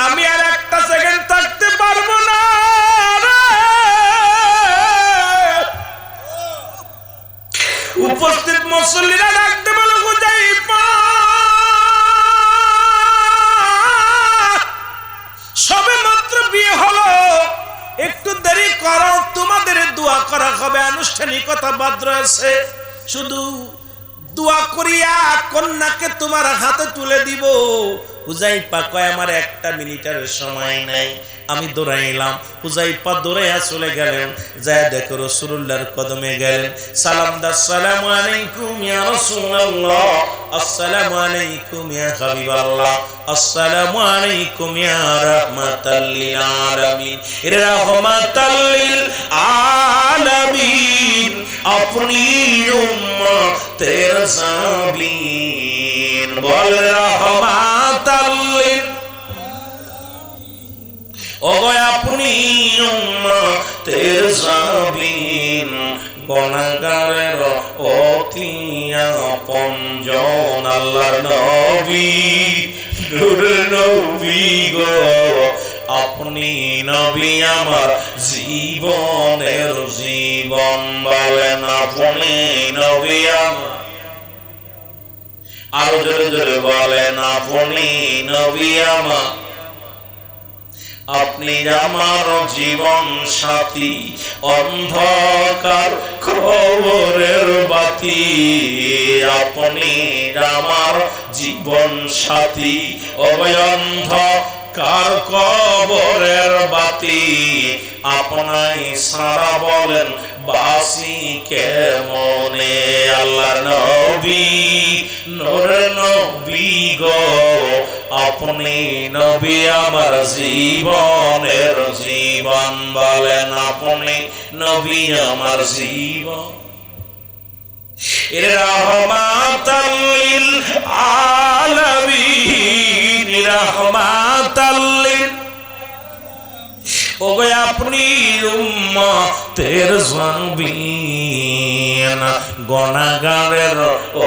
আমি আর একটা সেকেন্ড থাকতে পারবো না। উপস্থিত মুসল্লিরা ডাকতে বলো, হুযায়ফা সবে মাত্র বিয়ে হলো, একটু দেরি করো, তোমাদের দোয়া করা হবে, আনুষ্ঠানিকতা বাদ রয়েছে, শুধু দোয়া করিয়া কন্যাকে তোমার হাতে তুলে দিব। হুযায়ফা কয় আমার 1 মিনিটের সময় নাই। আমি দৌড়াইলাম, হুযায়ফা দৌড়াইয়া চলে গেলেন, যায় দেখো রাসূলুল্লাহর কদমে গেলেন, সালাম দা, আসসালামু আলাইকুম ইয়া রাসূলুল্লাহ, আসসালামু আলাইকুম ইয়া হাবিবাল্লাহ, আসসালামু আলাইকুম ইয়া রাহমাতাল লিল আলামিন। রাহমাতাল লিল আলামিন আপনি উম্মতের সাবিন, বল রাহমাতাল লিল, ওগো আপনি উম্মতের সাবিন, গুনাহগারের অতি আপনজন আল্লাহর নবী, নূরের নবী গো আপনি নবী আমার জীবনের জীবন, বলেন আপনি নবী আমার, আরো জোরে জোরে বলেন আপনি নবী আমার। আপনি আমার জীবন সাথী, অন্ধকার কবরের বাতি। আপনি আমার জীবন সাথী, অন্ধকার কবরের বাতি। আপনাই সারা বলেন বাসি কেমনে। আল্লাহ নবী, নূর নবী গো, আপনি নবী আমার জীবনের জীবন। বলেন আপনি নবী আমার জীবন। রাহমাতাল লিল আলামিন, রাহমাতাল লিল। ওগো আপনি উম্মতের জানবীন, গুনাহগারের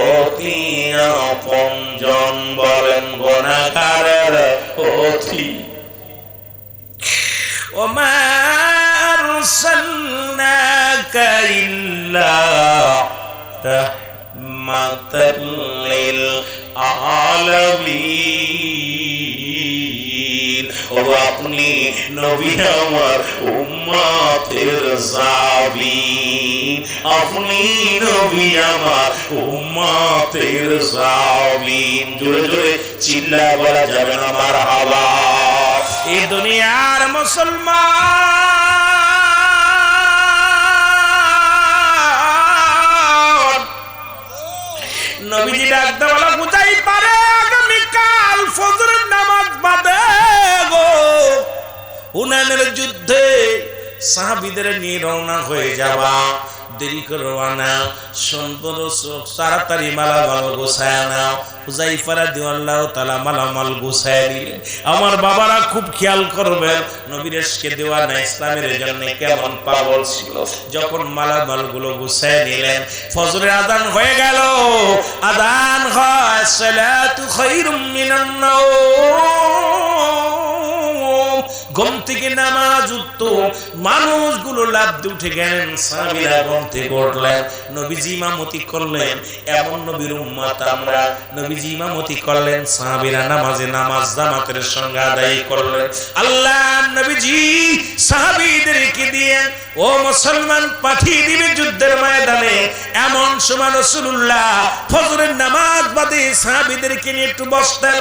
অতি আপনজন। বলেন গুনাহগারের অতি। ওমা আরসালনাকা ইল্লা রাহমাতাল লিল আলামিন। ও আপনি নবী আমার উম্মতের জাবিন, আপনি নবী আমার উম্মতের জাবিন। জোরে জোরে চিল্লা বলা যাবে না মারহাবা। এই দুনিয়ার মুসলমান নবীজি ডাকতে বলা বুঝাই পারে আগামীকাল ফজরের নামাজ বাদে গো হুনাইনের যুদ্ধে সাহাবীদের নিয়ে রওনা হয়ে যাবা। দেরি করো না, তাড়াতাড়ি মালামাল গোছায় নাও। হুযায়ফা রাদিয়াল্লাহু তাআলা মালামাল গোছায় দিলেন। আমার বাবারা খুব খেয়াল করবেন, নবীর এসকে দেওয়া না ইসলামের জন্য কেমন পাগল ছিল। যখন মালামাল গুলো গোছায় নিলেন, ফজরের আযান হয়ে গেল। আযান হয় সালাতু খায়রুম মিনান নাওম, ঘুম থেকে নামাজ উঠতো। মানুষগুলো লাফ দিয়ে উঠে গেলেন, সাহাবীরা ঘুম থেকে উঠলেন। নবীজি ইমামতি করলেন, এমন নবীর উম্মত আমরা। নবীজি ইমামতি করলেন, সাহাবীরা নামাজে নামাজ জামাতের সঙ্গে আদায় করলেন। আল্লাহ নবীজি সাহাবীদেরকে দিয়ে ও মুসলমান পাঠিয়ে দিবে যুদ্ধের ময়দানে। এমন সময় রাসূলুল্লাহ ফজরের নামাজ বাদে সাহাবীদেরকে নিয়ে একটু বসতেন।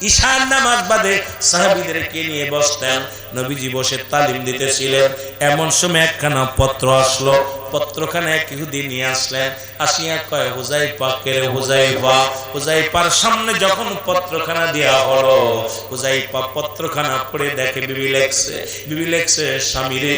ঈশার নামাজ বাদে সাহাবীদেরকে নিয়ে বসতেন। নবীজি বসে তালিম দিতেছিলেন। এমন সময় একখানা পত্র আসলো। পত্রখানা এক ইহুদি নিয়ে আসলেন। আসিয়া কয় হুযায়ফা, কে রে হুযায়ফা? হুযায়ফার সামনে যখন পত্রখানা দেয়া হলো, হুযায়ফা পত্রখানা পড়ে দেখে বিবি লেখছে, স্বামী রে